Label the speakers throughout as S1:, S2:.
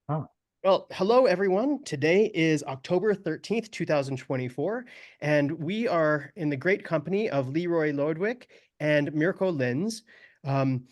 S1: Oh,
S2: Well, hello everyone. Today is October 13th, 2024, and we are in the great company of Leroy Lodewyk and Mirko Lenz. Um,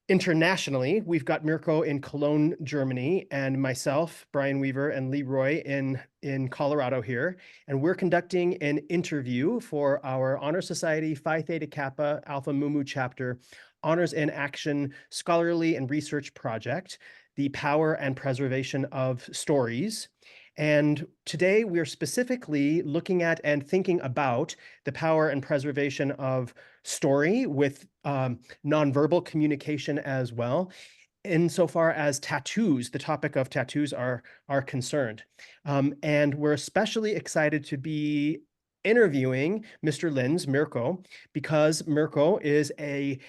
S2: Internationally, we've got Mirko in Cologne, Germany, and myself, Brian Weaver, and Leroy in Colorado here. And we're conducting an interview for our Honor Society Phi Theta Kappa Alpha Mu Mu chapter Honors in Action Scholarly and Research Project, the Power and Preservation of Stories. And today we're specifically looking at and thinking about the power and preservation of story with nonverbal communication as well, insofar as tattoos, the topic of tattoos are concerned. And we're especially excited to be interviewing Mr. Lenz, Mirko, because Mirko is a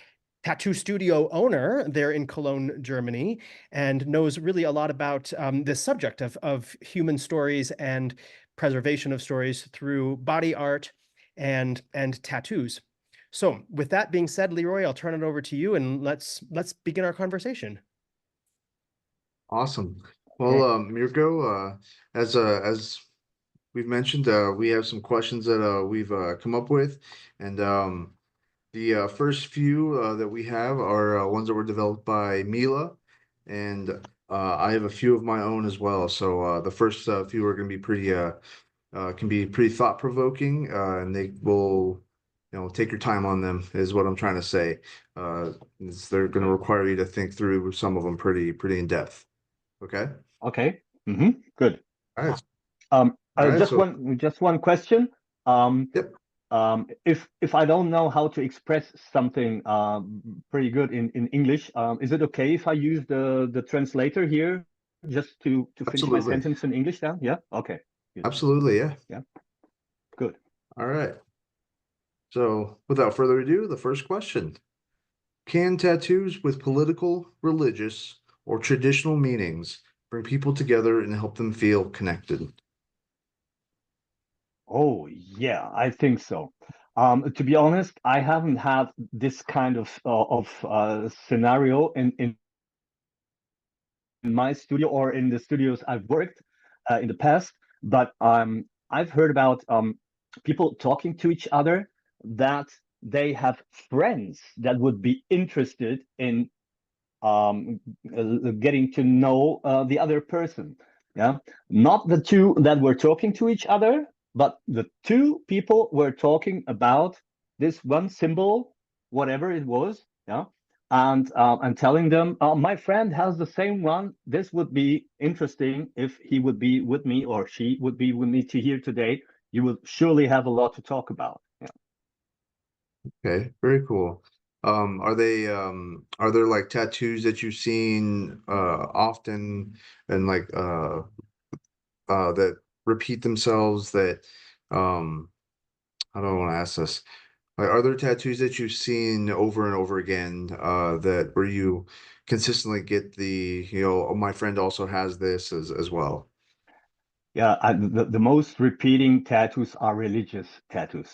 S2: tattoo studio owner there in Cologne, Germany, and knows really a lot about this subject of human stories and preservation of stories through body art and tattoos. So, with that being said, Leroy, I'll turn it over to you, and let's begin our conversation.
S1: awesome. Well,
S2: Okay.
S1: Mirko, as we've mentioned, we have some questions that we've come up with, and the first few that we have are ones that were developed by Mila, and I have a few of my own as well. So the first few are going to be pretty can be pretty thought-provoking, and they will, take your time on them, is what I'm trying to say. They're going to require you to think through some of them pretty in depth. Okay.
S2: Okay.
S1: Good. All right. All right.
S2: Just
S1: So,
S2: one question. Um,
S1: yep.
S2: if I don't know how to express something pretty good in English, is it okay if I use the translator here just to finish my
S1: Absolutely.
S2: sentence in English now? Yeah. Okay. Good.
S1: Absolutely. Yeah.
S2: Yeah. Good.
S1: All right. So, without further ado, the first question. Can tattoos with political, religious, or traditional meanings bring people together and help them feel connected?
S2: Oh, yeah, I think so. To be honest, I haven't had this kind of scenario in my studio or in the studios I've worked in the past, but I've heard about people talking to each other that they have friends that would be interested in getting to know the other person. Yeah, not the two that were talking to each other, but the two people were talking about this one symbol, whatever it was. Yeah, and telling them, my friend has the same one. This would be interesting if he would be with me or she would be with me to here today. You will surely have a lot to talk about. Yeah.
S1: Okay, very cool. Are there like tattoos that you've seen often and like that repeat themselves that I don't want to ask this. Like, are there tattoos that you've seen over and over again that where you consistently get oh, my friend also has this as well?
S2: Yeah, the most repeating tattoos are religious tattoos.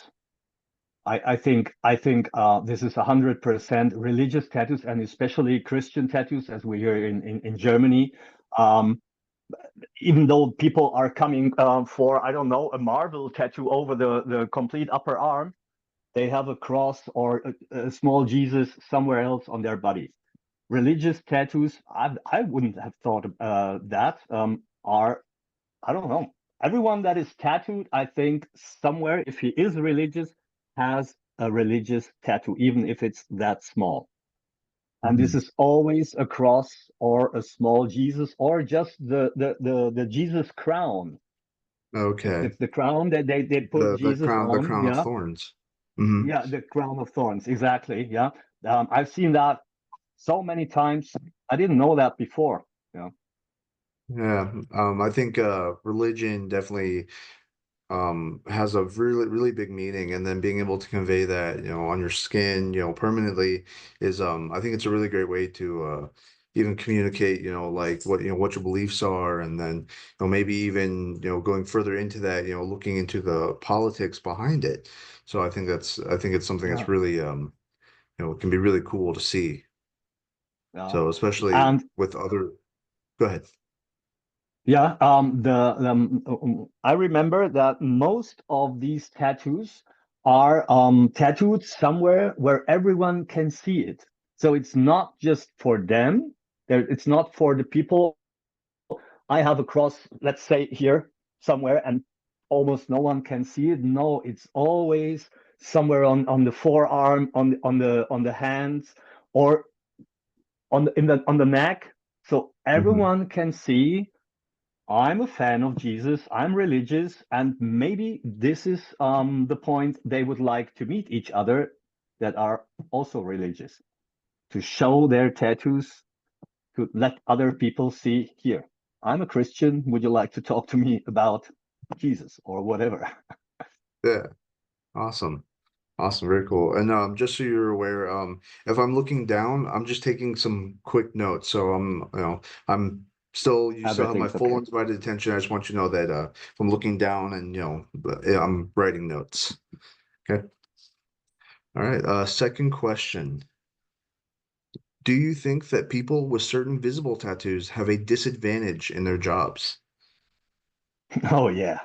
S2: I think this is 100% religious tattoos and especially Christian tattoos, as we hear in Germany. Um, Even though people are coming for, I don't know, a marble tattoo over the complete upper arm, they have a cross or a small Jesus somewhere else on their body. Religious tattoos, I wouldn't have thought that are, I don't know. Everyone that is tattooed, I think somewhere, if he is religious, has a religious tattoo, even if it's that small. And this
S1: Mhm.
S2: is always a cross or a small Jesus or just the Jesus crown.
S1: Okay.
S2: It's the crown that they put Jesus
S1: The
S2: on.
S1: crown of
S2: Yeah.
S1: thorns. Hmm.
S2: Yeah, the crown of thorns. Exactly. Yeah. I've seen that so many times. I didn't know that before. Yeah.
S1: Yeah. I think religion definitely has a really big meaning, and then being able to convey that on your skin permanently is I think it's a really great way to even communicate like what your beliefs are, and then maybe even going further into that, looking into the politics behind it. So I think it's something that's
S2: Yeah.
S1: really can be really cool to see.
S2: Yeah.
S1: So especially
S2: And
S1: with other, go ahead.
S3: Yeah, I remember that most of these tattoos are tattooed somewhere where everyone can see it. So it's not just for them. It's not for the people I have a cross, let's say here somewhere, and almost no one can see it. No, it's always somewhere on the forearm, on the hands, or on the neck, so
S1: Hmm.
S3: everyone can see I'm a fan of Jesus, I'm religious, and maybe this is the point they would like to meet each other that are also religious, to show their tattoos, to let other people see here. I'm a Christian. Would you like to talk to me about Jesus or whatever?
S1: Yeah, awesome. Awesome, very cool. And just so you're aware, if I'm looking down, I'm just taking some quick notes. So I'm still you still have my
S3: Everything's
S1: full
S3: okay.
S1: undivided attention. I just want you to know that if I'm looking down and yeah, I'm writing notes. Okay. All right. Second question. Do you think that people with certain visible tattoos have a disadvantage in their jobs?
S3: Oh yeah.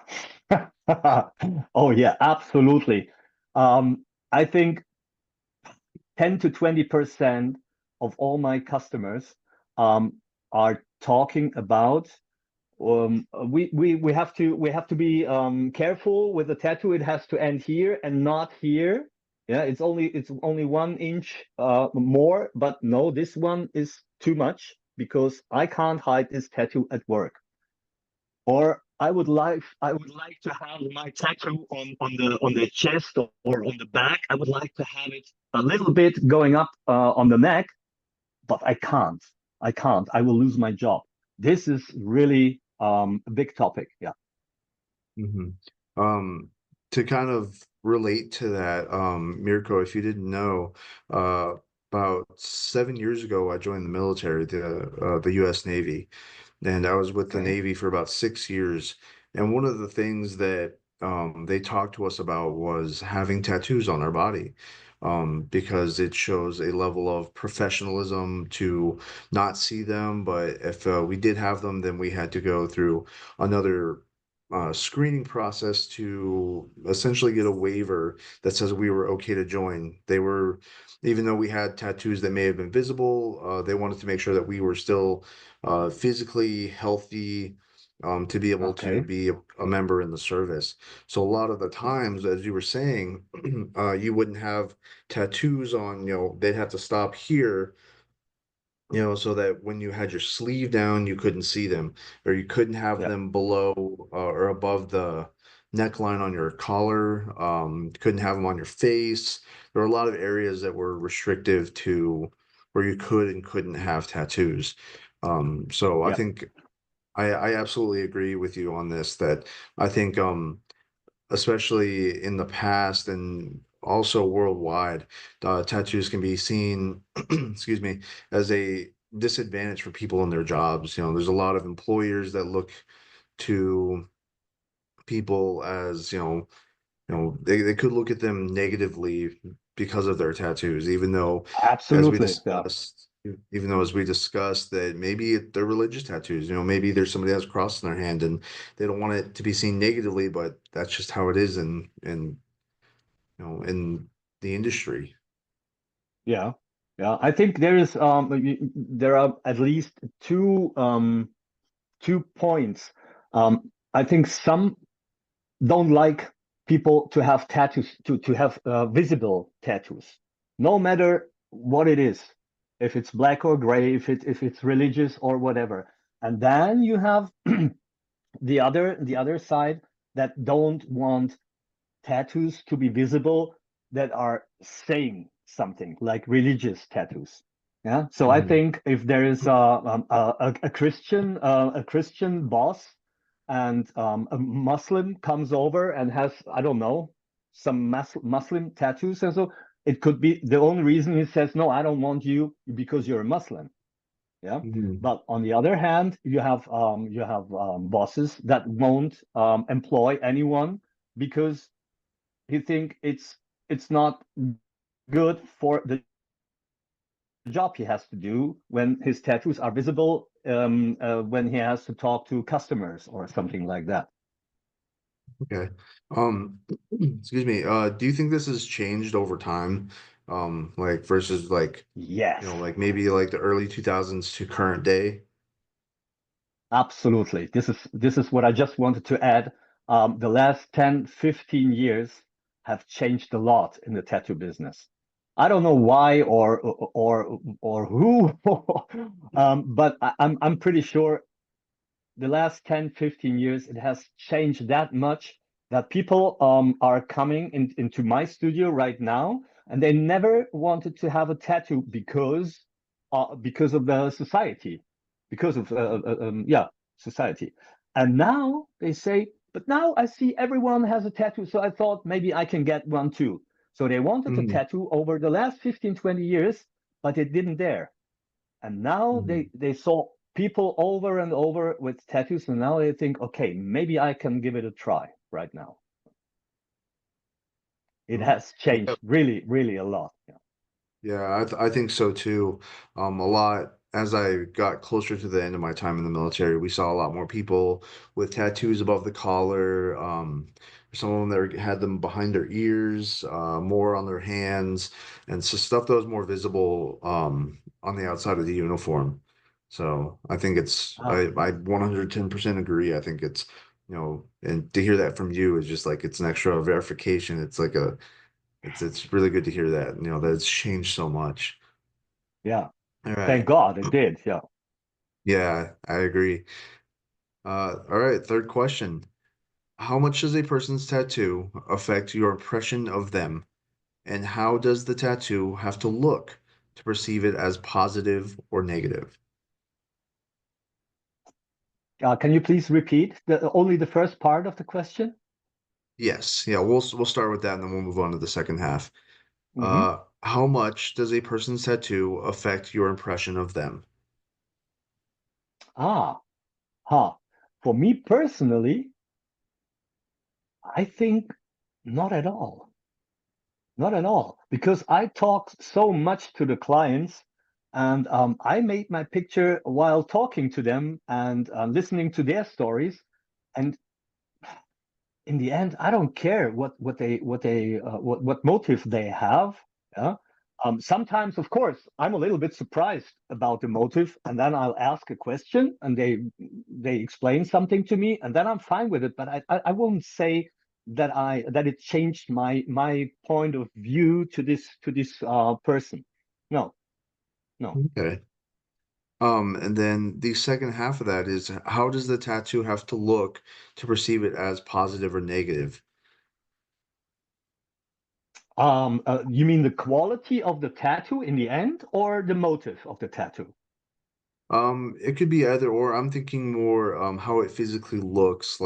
S3: Oh yeah, absolutely. I think 10 to 20% of all my customers um, are talking about we have to be careful with the tattoo. It has to end here and not here. Yeah, it's only 1 inch more, but no, this one is too much because I can't hide this tattoo at work. Or I would like to have my tattoo on the chest or on the back. I would like to have it a little bit going up on the neck, but I can't. I can't. I will lose my job. This is really a big topic. Yeah.
S1: Hmm. Um, to kind of relate to that, Mirko, if you didn't know, uh, about 7 years ago, I joined the military, the U.S. Navy, and I was with the
S3: Okay.
S1: Navy for about 6 years. And one of the things that they talked to us about was having tattoos on our body, because it shows a level of professionalism to not see them. But if we did have them, then we had to go through another screening process to essentially get a waiver that says we were okay to join. They were, even though we had tattoos that may have been visible, they wanted to make sure that we were still physically healthy, to be able to
S3: Okay.
S1: be a member in the service. So a lot of the times, as you were saying, you wouldn't have tattoos on, they'd have to stop here, so that when you had your sleeve down, you couldn't see them, or you couldn't have
S3: Yeah.
S1: them below or above the neckline on your collar. Couldn't have them on your face. There were a lot of areas that were restrictive to where you could and couldn't have tattoos. So I
S3: Yeah.
S1: think I absolutely agree with you on this, that I think especially in the past and also worldwide, tattoos can be seen, excuse me, as a disadvantage for people in their jobs. There's a lot of employers that look to people as, they could look at them negatively because of their tattoos, even though, as we
S3: Absolutely. Yeah.
S1: discussed, even though as we discussed that maybe they're religious tattoos, maybe there's somebody that has a cross in their hand and they don't want it to be seen negatively, but that's just how it is in the industry.
S3: Yeah. Yeah. I think there are at least two points. I think some don't like people to have tattoos, to have visible tattoos, no matter what it is, if it's black or gray, if it's religious or whatever. And then you have the other side that don't want tattoos to be visible, that are saying something, like religious tattoos. Yeah. So I
S1: Mhm.
S3: think if there is a Christian boss, and a Muslim comes over and has, I don't know, some Muslim tattoos, and so it could be the only reason he says no, I don't want you because you're a Muslim. Yeah.
S1: Mhm.
S3: But on the other hand, you have bosses that won't employ anyone because he think it's not good for the job. job he has to do when his tattoos are visible, when he has to talk to customers or something like that.
S1: Okay. Excuse me. Do you think this has changed over time? Like versus like,
S3: Yes,
S1: like maybe like the early 2000s to current day?
S3: absolutely. This is what I just wanted to add. The last 10, 15 years have changed a lot in the tattoo business. I don't know why or who, but I'm pretty sure the last 10, 15 years, it has changed that much that people are coming into my studio right now, and they never wanted to have a tattoo because of the society, because of society. And now they say, but now I see everyone has a tattoo, so I thought maybe I can get one too. So they wanted a
S1: Mhm,
S3: tattoo over the last 15, 20 years, but they didn't dare. And now
S1: mhm.
S3: they saw people over and over with tattoos, and now they think, okay, maybe I can give it a try right now. It
S1: Mm.
S3: has changed really, really a lot. Yeah.
S1: Yeah, I think so too. A lot as I got closer to the end of my time in the military, we saw a lot more people with tattoos above the collar. Some of them that had them behind their ears, more on their hands, and so stuff that was more visible on the outside of the uniform. So I think
S3: Ah,
S1: I 110% agree. I think it's, and to hear that from you is just like it's an extra verification. It's like it's really good to hear that, that it's changed so much.
S3: yeah.
S1: All
S3: Thank
S1: right.
S3: God it did. Yeah.
S1: Yeah, I agree. All right, third question. How much does a person's tattoo affect your impression of them? And how does the tattoo have to look to perceive it as positive or negative?
S3: Can you please repeat only the first part of the question?
S1: Yes, yeah, we'll start with that and then we'll move on to the second half.
S3: Hmm.
S1: How much does a person's tattoo affect your impression of them?
S3: Ah, huh. For me personally, I think not at all. Not at all, because I talk so much to the clients, and I made my picture while talking to them and listening to their stories. And in the end, I don't care what motive they have. Yeah. Sometimes, of course, I'm a little bit surprised about the motive, and then I'll ask a question, and they explain something to me, and then I'm fine with it. But I won't say that it changed my point of view to this person. No, no.
S1: Okay. And then the second half of that is how does the tattoo have to look to perceive it as positive or negative?
S3: You mean the quality of the tattoo in the end, or the motive of the tattoo?
S1: It could be either or. I'm thinking more how it physically looks.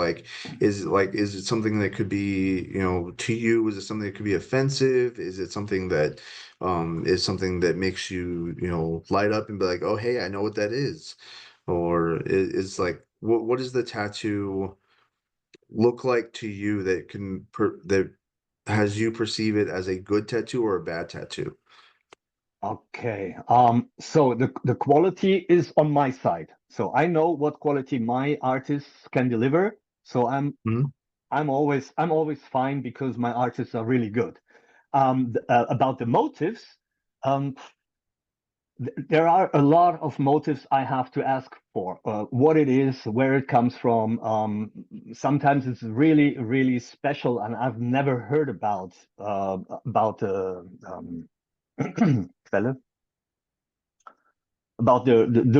S1: Is it something that could be, to you, is it something that could be offensive? Is it something that is something that makes you, light up and be like, oh hey, I know what that is? Or is like what does the tattoo look like to you that has you perceive it as a good tattoo or a bad tattoo?
S3: Okay. So the quality is on my side. So I know what quality my artists can deliver. So
S1: Mhm.
S3: I'm always fine because my artists are really good. About the motives, um, there are a lot of motives I have to ask for. What it is, where it comes from. Sometimes it's really, really special, and I've never heard about the Quelle, about the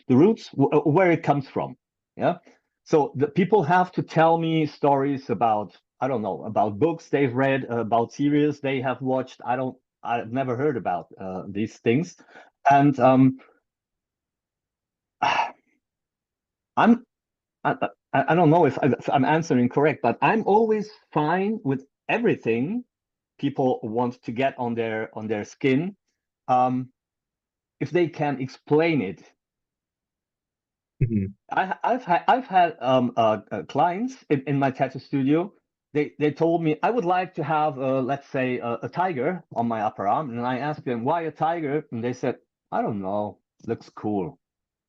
S3: roots where it comes from. Yeah. So the people have to tell me stories about, I don't know, about books they've read, about series they have watched. I've never heard about these things. And I'm I, I don't know if I'm answering correct, but I'm always fine with everything people want to get on their skin, um, if they can explain it.
S1: Mhm.
S3: I've had clients in my tattoo studio. They told me I would like to have let's say a tiger on my upper arm, and I asked them why a tiger, and they said I don't know, looks cool.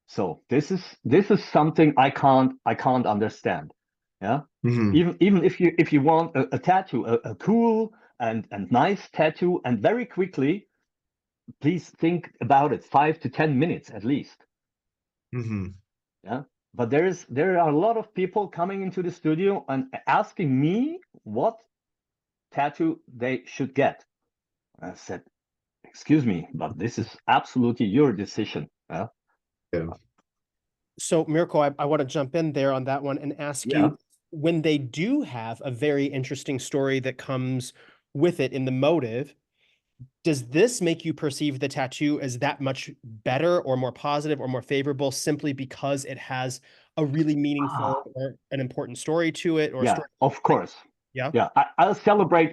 S3: So this is something I can't understand. Yeah.
S1: Hmm.
S3: Even if you want a tattoo, a cool and nice tattoo, and very quickly, please think about it, 5 to 10 minutes at least.
S1: Hmm.
S3: Yeah. But there are a lot of people coming into the studio and asking me what tattoo they should get. I said, excuse me, but this is absolutely your decision. Yeah.
S1: Yeah.
S2: So, Mirko, I want to jump in there on that one and ask
S3: Yeah.
S2: you, when they do have a very interesting story that comes with it in the motive, does this make you perceive the tattoo as that much better or more positive or more favorable simply because it has a really
S3: Ah,
S2: meaningful or an important story to it, or a
S3: yeah,
S2: story?
S3: of course.
S2: Yeah.
S3: Yeah, I celebrate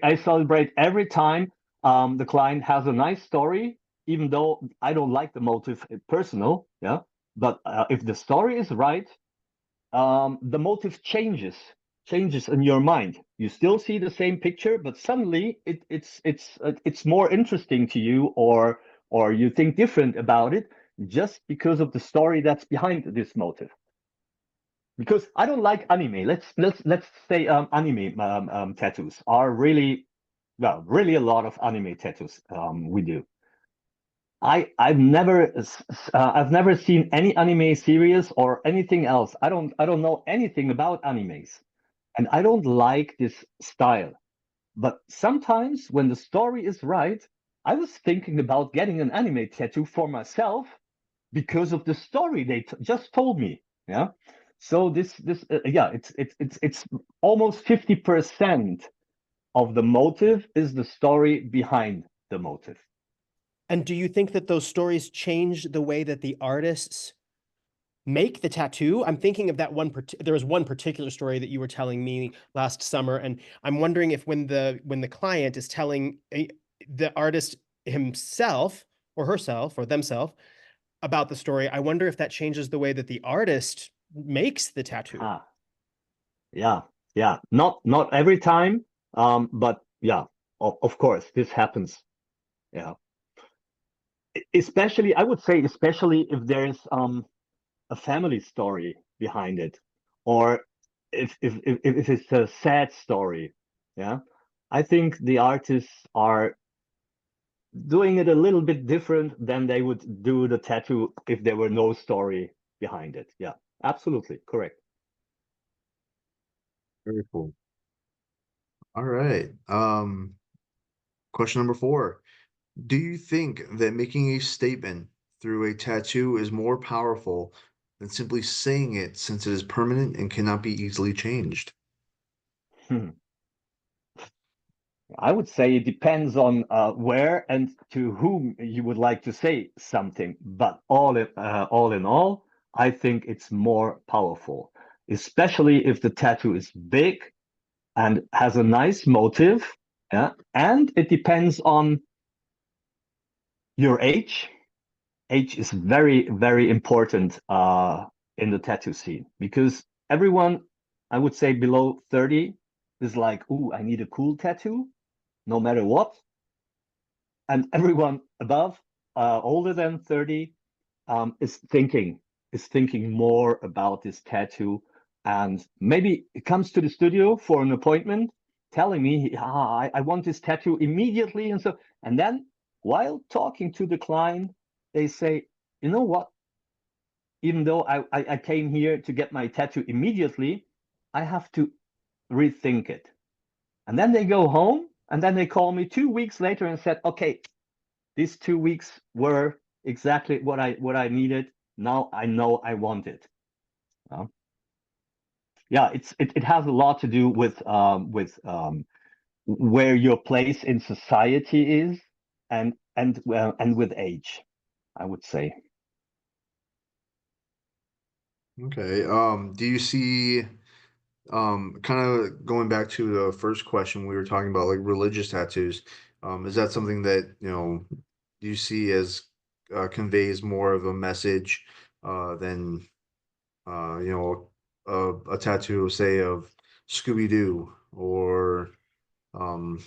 S3: every time the client has a nice story, even though I don't like the motive personal. Yeah, but if the story is right, the motive changes in your mind. You still see the same picture, but suddenly it's more interesting to you, or you think different about it just because of the story that's behind this motive. Because I don't like anime. Let's say anime tattoos are really, well, really a lot of anime tattoos we do. I've never seen any anime series or anything else. I don't know anything about animes, and I don't like this style. But sometimes when the story is right, I was thinking about getting an anime tattoo for myself because of the story they just told me. Yeah. So this yeah, it's almost 50% of the motive is the story behind the motive.
S2: And do you think that those stories change the way that the artists make the tattoo? I'm thinking of that there was one particular story that you were telling me last summer, and I'm wondering if when the client is telling the artist himself or herself or themselves about the story, I wonder if that changes the way that the artist makes the tattoo.
S3: Ah, yeah, yeah. Not every time, but yeah, of course this happens. Yeah. Especially, I would say, especially if there's a family story behind it, or if it's a sad story. Yeah, I think the artists are doing it a little bit different than they would do the tattoo if there were no story behind it. Yeah, absolutely correct.
S1: Very cool. All right. Question number 4. Do you think that making a statement through a tattoo is more powerful than simply saying it, since it is permanent and cannot be easily changed?
S3: Hmm. I would say it depends on where and to whom you would like to say something, but all in all, I think it's more powerful, especially if the tattoo is big and has a nice motive. Yeah, and it depends on your age. Age is very, very important in the tattoo scene, because everyone, I would say, below 30 is like, "Ooh, I need a cool tattoo, no matter what." And everyone above, older than 30, is thinking more about this tattoo, and maybe it comes to the studio for an appointment, telling me, I want this tattoo immediately, and then while talking to the client, they say, you know what? Even though I came here to get my tattoo immediately, I have to rethink it. And then they go home, and then they call me 2 weeks later and said, okay, these 2 weeks were exactly what I needed. Now I know I want it. Uh, yeah, it has a lot to do with where your place in society is, and with age, I would say.
S1: Okay. Do you see, kind of going back to the first question we were talking about, like religious tattoos, is that something that, you see as conveys more of a message than you know, a tattoo, say, of Scooby Doo or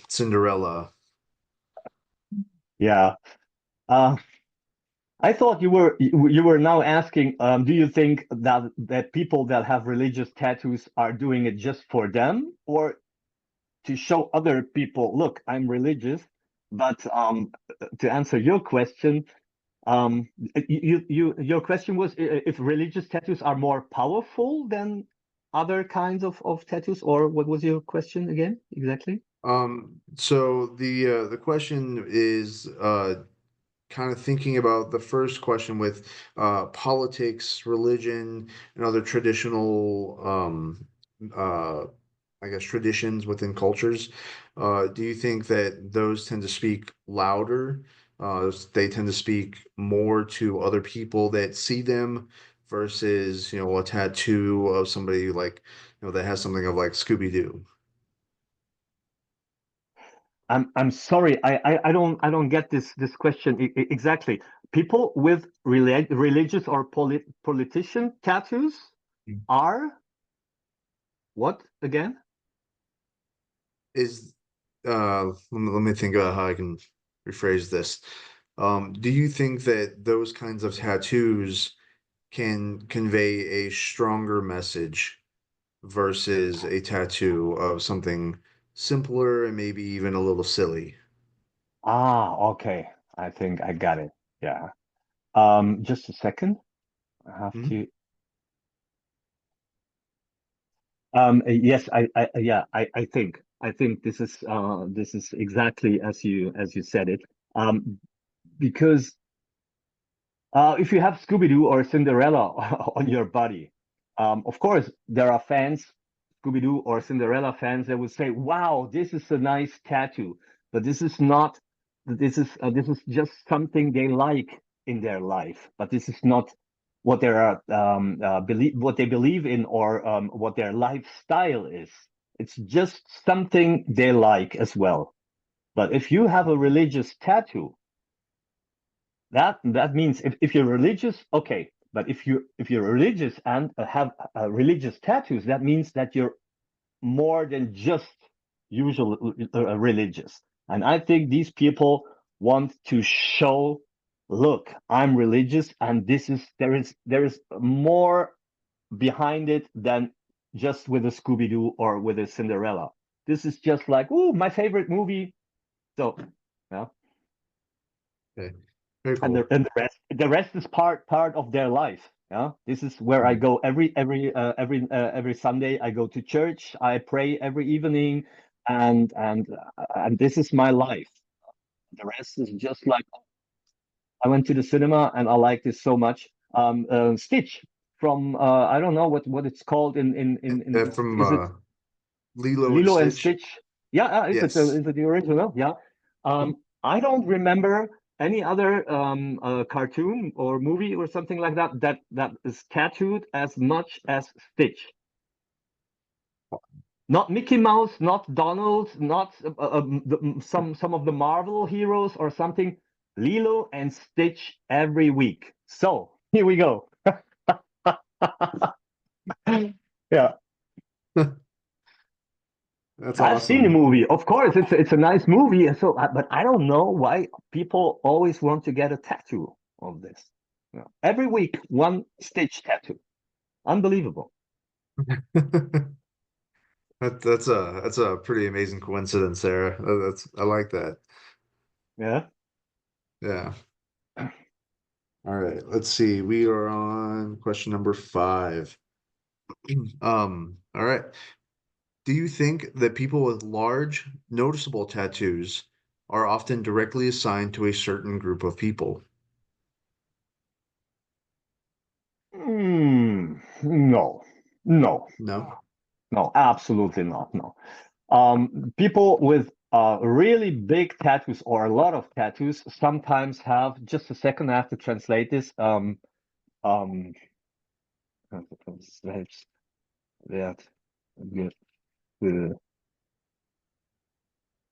S1: Cinderella?
S3: Yeah. Uh, I thought you were now asking, do you think that people that have religious tattoos are doing it just for them, or to show other people, look, I'm religious? But to answer your question, your question was if religious tattoos are more powerful than other kinds of tattoos, or what was your question again exactly?
S1: So the question is kind of thinking about the first question with politics, religion, and other traditional I guess traditions within cultures. Do you think that those tend to speak louder? They tend to speak more to other people that see them versus, a tattoo of somebody like, that has something of like Scooby-Doo.
S3: I'm sorry, I don't get this question exactly. People with religious or politician tattoos
S1: Mm.
S3: are what again?
S1: Is let me think about how I can rephrase this. Do you think that those kinds of tattoos can convey a stronger message versus a tattoo of something simpler and maybe even a little silly?
S3: Ah, okay. I think I got it. Yeah. Just a second. I have
S1: Mhm.
S3: to. Yes, yeah, I think this is exactly as you said it. Because if you have Scooby-Doo or Cinderella on your body, of course there are fans, Scooby-Doo or Cinderella fans that would say, "Wow, this is a nice tattoo," but this is not. This is just something they like in their life, but this is not what they are what they believe in or what their lifestyle is. It's just something they like as well. But if you have a religious tattoo, that means if you're religious, okay. But if you're religious and have religious tattoos, that means that you're more than just usual religious. And I think these people want to show, look, I'm religious, and this is there is more behind it than just with a Scooby Doo or with a Cinderella. This is just like, oh, my favorite movie. So, yeah.
S1: Okay. Very
S3: And
S1: cool.
S3: the rest is part of their life. Yeah, this is where I
S1: Mhm.
S3: go every Sunday. I go to church. I pray every evening, and this is my life. The rest is just like I went to the cinema and I like this so much. Stitch from I don't know what it's called in
S1: From
S3: is it
S1: Lilo and
S3: Lilo and
S1: Stitch.
S3: Stitch? Yeah,
S1: Yes.
S3: is it the original? Yeah.
S1: Mhm.
S3: I don't remember any other cartoon or movie or something like that that is tattooed as much as Stitch. Not Mickey Mouse, not Donald, not some of the Marvel heroes or something. Lilo and Stitch every week. So here we go. Yeah.
S1: That's
S3: I've seen the
S1: awesome.
S3: movie. Of course, it's a nice movie. And so, but I don't know why people always want to get a tattoo of this. You know, every week, one Stitch tattoo. Unbelievable.
S1: That's a pretty amazing coincidence, Sarah. That's I like that.
S3: Yeah.
S1: Yeah. All right. Let's see. We are on question number 5. All right. Do you think that people with large, noticeable tattoos are often directly assigned to a certain group of people?
S3: No, no,
S1: No?
S3: no, absolutely not. No. People with really big tattoos or a lot of tattoos sometimes have, just a second, I have to translate this. Um, Selbst, Wert,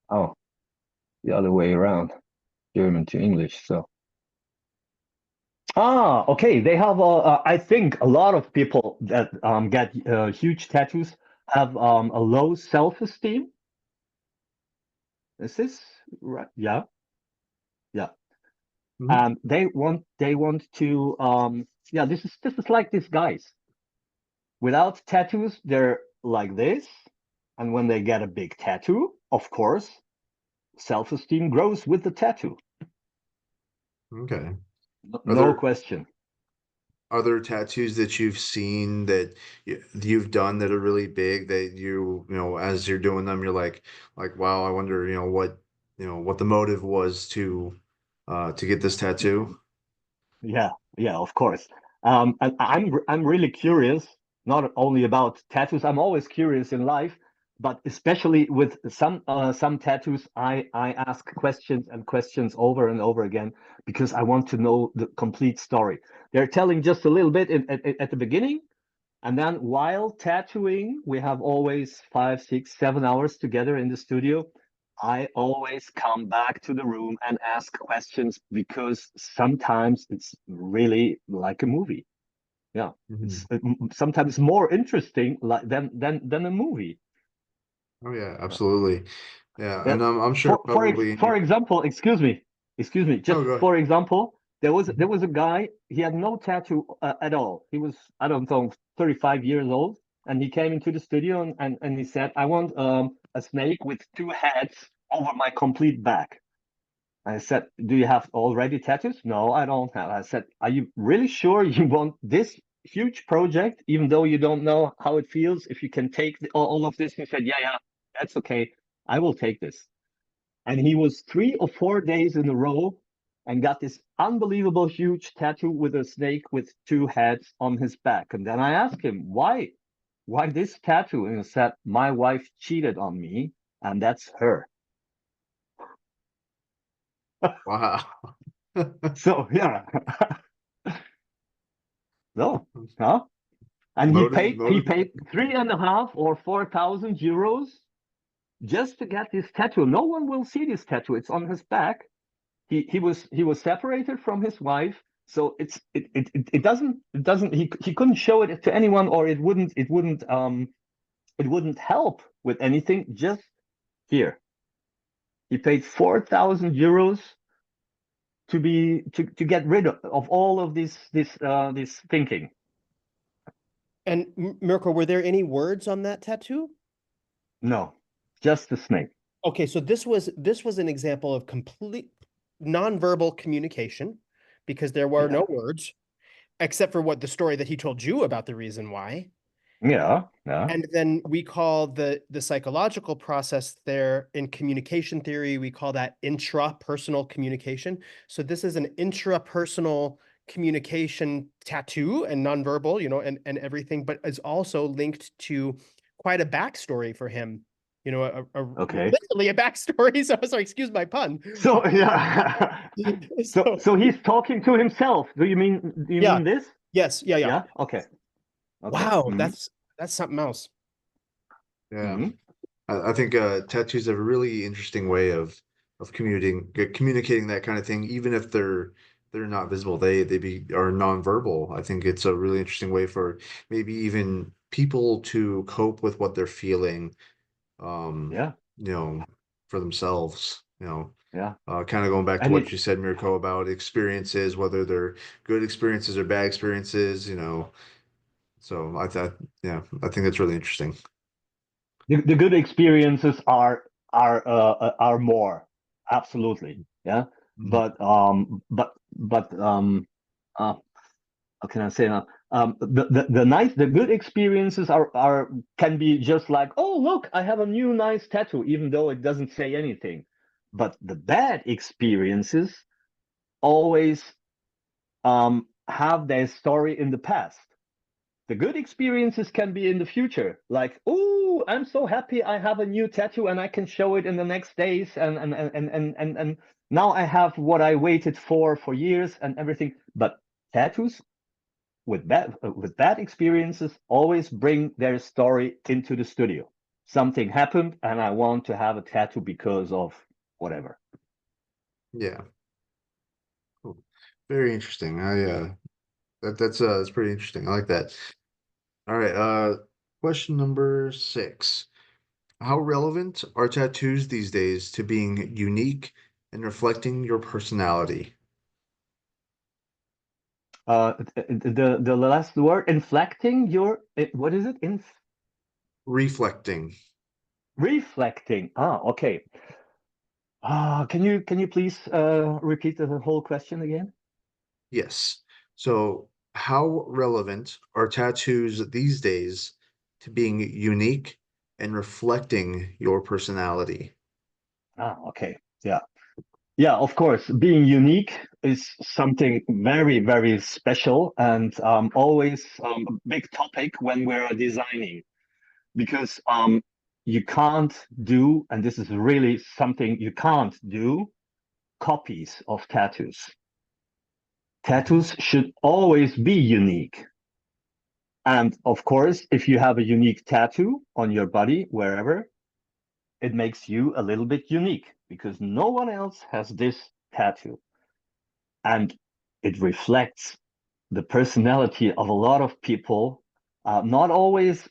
S3: oh, the other way around, German to English. So, okay, they have. I think a lot of people that get huge tattoos have a low self-esteem. Is this right? Yeah, yeah.
S1: Mhm.
S3: and they want to yeah, this is like these guys. Without tattoos, they're like this, and when they get a big tattoo, of course, self-esteem grows with the tattoo.
S1: Okay. Are
S3: No
S1: there
S3: question.
S1: other tattoos that you've seen that you've done that are really big that you know, as you're doing them, you're like, wow, I wonder, what the motive was to get this tattoo?
S3: Yeah, yeah, of course. And I'm really curious, not only about tattoos. I'm always curious in life, but especially with some tattoos, I ask questions and questions over and over again because I want to know the complete story. They're telling just a little bit at the beginning, and then while tattooing, we have always 5, 6, 7 hours together in the studio. I always come back to the room and ask questions because sometimes it's really like a movie. Yeah,
S1: Mhm.
S3: it's sometimes more interesting like than a movie.
S1: Oh yeah, absolutely. Yeah,
S3: Yeah.
S1: and I'm sure
S3: For
S1: probably.
S3: example, excuse me,
S1: No,
S3: just
S1: go.
S3: for example, there
S1: Mhm.
S3: was a guy. He had no tattoo at all. He was, I don't know, 35 years old, and he came into the studio and he said, "I want a snake with two heads over my complete back." I said, "Do you have already tattoos?" "No, I don't have." I said, "Are you really sure you want this huge project, even though you don't know how it feels? If you can take all of this?" He said, "Yeah, yeah, that's okay. I will take this." And he was 3 or 4 days in a row and got this unbelievable huge tattoo with a snake with two heads on his back. And then I asked him, why this tattoo? And he said, "My wife cheated on me, and that's her."
S1: Wow.
S3: So yeah. No, huh? And he
S1: Motive.
S3: paid 3.5 or 4,000 euros just to get this tattoo. No one will see this tattoo. It's on his back. He was separated from his wife, so it doesn't he couldn't show it to anyone, or it wouldn't help with anything. Just here, he paid 4,000 euros to get rid of all of this thinking.
S2: And Mirko, were there any words on that tattoo?
S3: No, just the snake.
S2: Okay, so this was an example of complete nonverbal communication because there were
S3: Yeah,
S2: no words except for what the story that he told you about the reason why.
S3: yeah, yeah.
S2: And then we call the psychological process there in communication theory, we call that intrapersonal communication. So this is an intrapersonal communication tattoo and nonverbal, and everything, but it's also linked to quite a backstory for him.
S3: Okay.
S2: Literally a backstory. So sorry, excuse my pun.
S3: So yeah. so
S2: So
S3: so he's talking to himself. Do you mean
S2: yeah,
S3: this?
S2: yes, yeah, yeah.
S3: Yeah. Okay. Okay.
S2: Wow,
S3: Hmm.
S2: that's something else.
S1: Yeah.
S3: Hmm.
S1: I think tattoos have a really interesting way of communicating that kind of thing, even if they're not visible. They are nonverbal. I think it's a really interesting way for maybe even people to cope with what they're feeling, um,
S3: Yeah.
S1: you know, for themselves.
S3: Yeah.
S1: Kind of going back to
S3: And
S1: what
S3: it
S1: you said, Mirko, about experiences, whether they're good experiences or bad experiences. So yeah, I think that's really interesting.
S3: the good experiences are more, absolutely. Yeah.
S1: Mhm.
S3: But uh, how can I say now? The good experiences are can be just like, oh, look, I have a new nice tattoo, even though it doesn't say anything. But the bad experiences always have their story in the past. The good experiences can be in the future, like, oh, I'm so happy I have a new tattoo and I can show it in the next days, and now I have what I waited for years and everything. But tattoos with bad experiences always bring their story into the studio. Something happened and I want to have a tattoo because of whatever.
S1: Yeah. Cool. Very interesting. That's pretty interesting. I like that. All right, question number 6. How relevant are tattoos these days to being unique and reflecting your personality?
S3: The last word, inflecting your, what is it?
S1: Reflecting.
S3: Reflecting. Okay. Can you please repeat the whole question again?
S1: Yes. So, how relevant are tattoos these days to being unique and reflecting your personality?
S3: Okay. Yeah. Yeah, of course. Being unique is something very, very special and always a big topic when we're designing because you can't do, and this is really something you can't do, copies of tattoos.
S1: Mhm.
S3: Tattoos should always be unique. And of course, if you have a unique tattoo on your body, wherever, it makes you a little bit unique because no one else has this tattoo. And it reflects the personality of a lot of people, not always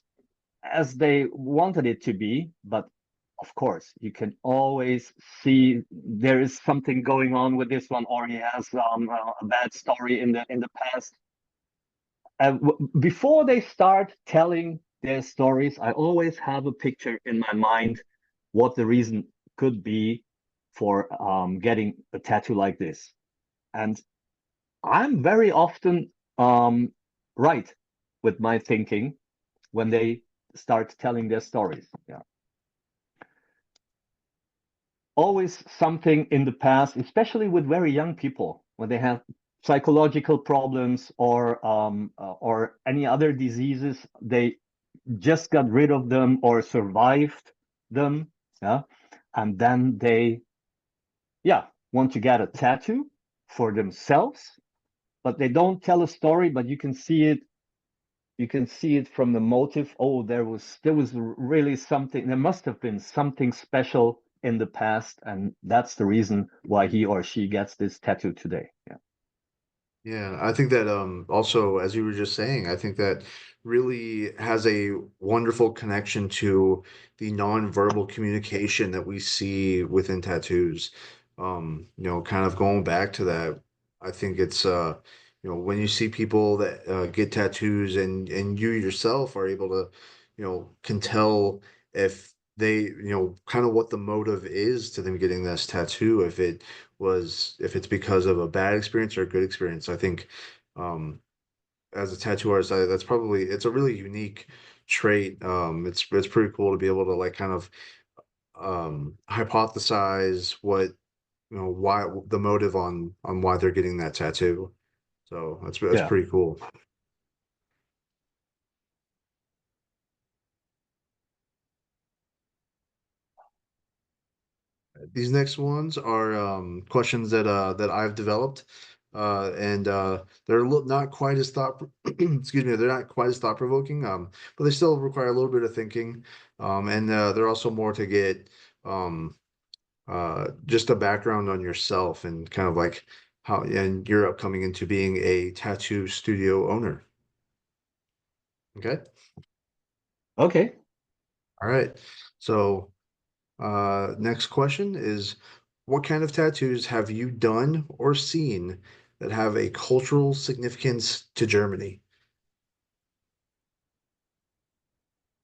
S3: as they wanted it to be, but of course, you can always see there is something going on with this one, or he has a bad story in the past. Before they start telling their stories, I always have a picture in my mind what the reason could be for getting a tattoo like this. And I'm very often right with my thinking when they start telling their stories. Yeah. Always something in the past, especially with very young people, when they have psychological problems or any other diseases, they just got rid of them or survived them. Yeah. And then they, yeah, want to get a tattoo for themselves, but they don't tell a story, but you can see it from the motive. Oh, there was really something, there must have been something special in the past, and that's the reason why he or she gets this tattoo today. Yeah.
S1: Yeah, I think that also, as you were just saying, I think that really has a wonderful connection to the nonverbal communication that we see within tattoos. Kind of going back to that, I think it's when you see people that get tattoos and you yourself are able to, can tell if they, kind of what the motive is to them getting this tattoo, if it's because of a bad experience or a good experience. I think um as a tattoo artist, it's a really unique trait. It's pretty cool to be able to like kind of hypothesize what why the motive on why they're getting that tattoo. So that's
S3: Yeah.
S1: pretty cool. These next ones are questions that I've developed, and they're not quite as thought excuse me, they're not quite as thought provoking, but they still require a little bit of thinking, and they're also more to get um, just a background on yourself and kind of like how and you're coming into being a tattoo studio owner. Okay,
S3: Okay.
S1: all right. So next question is, what kind of tattoos have you done or seen that have a cultural significance to Germany?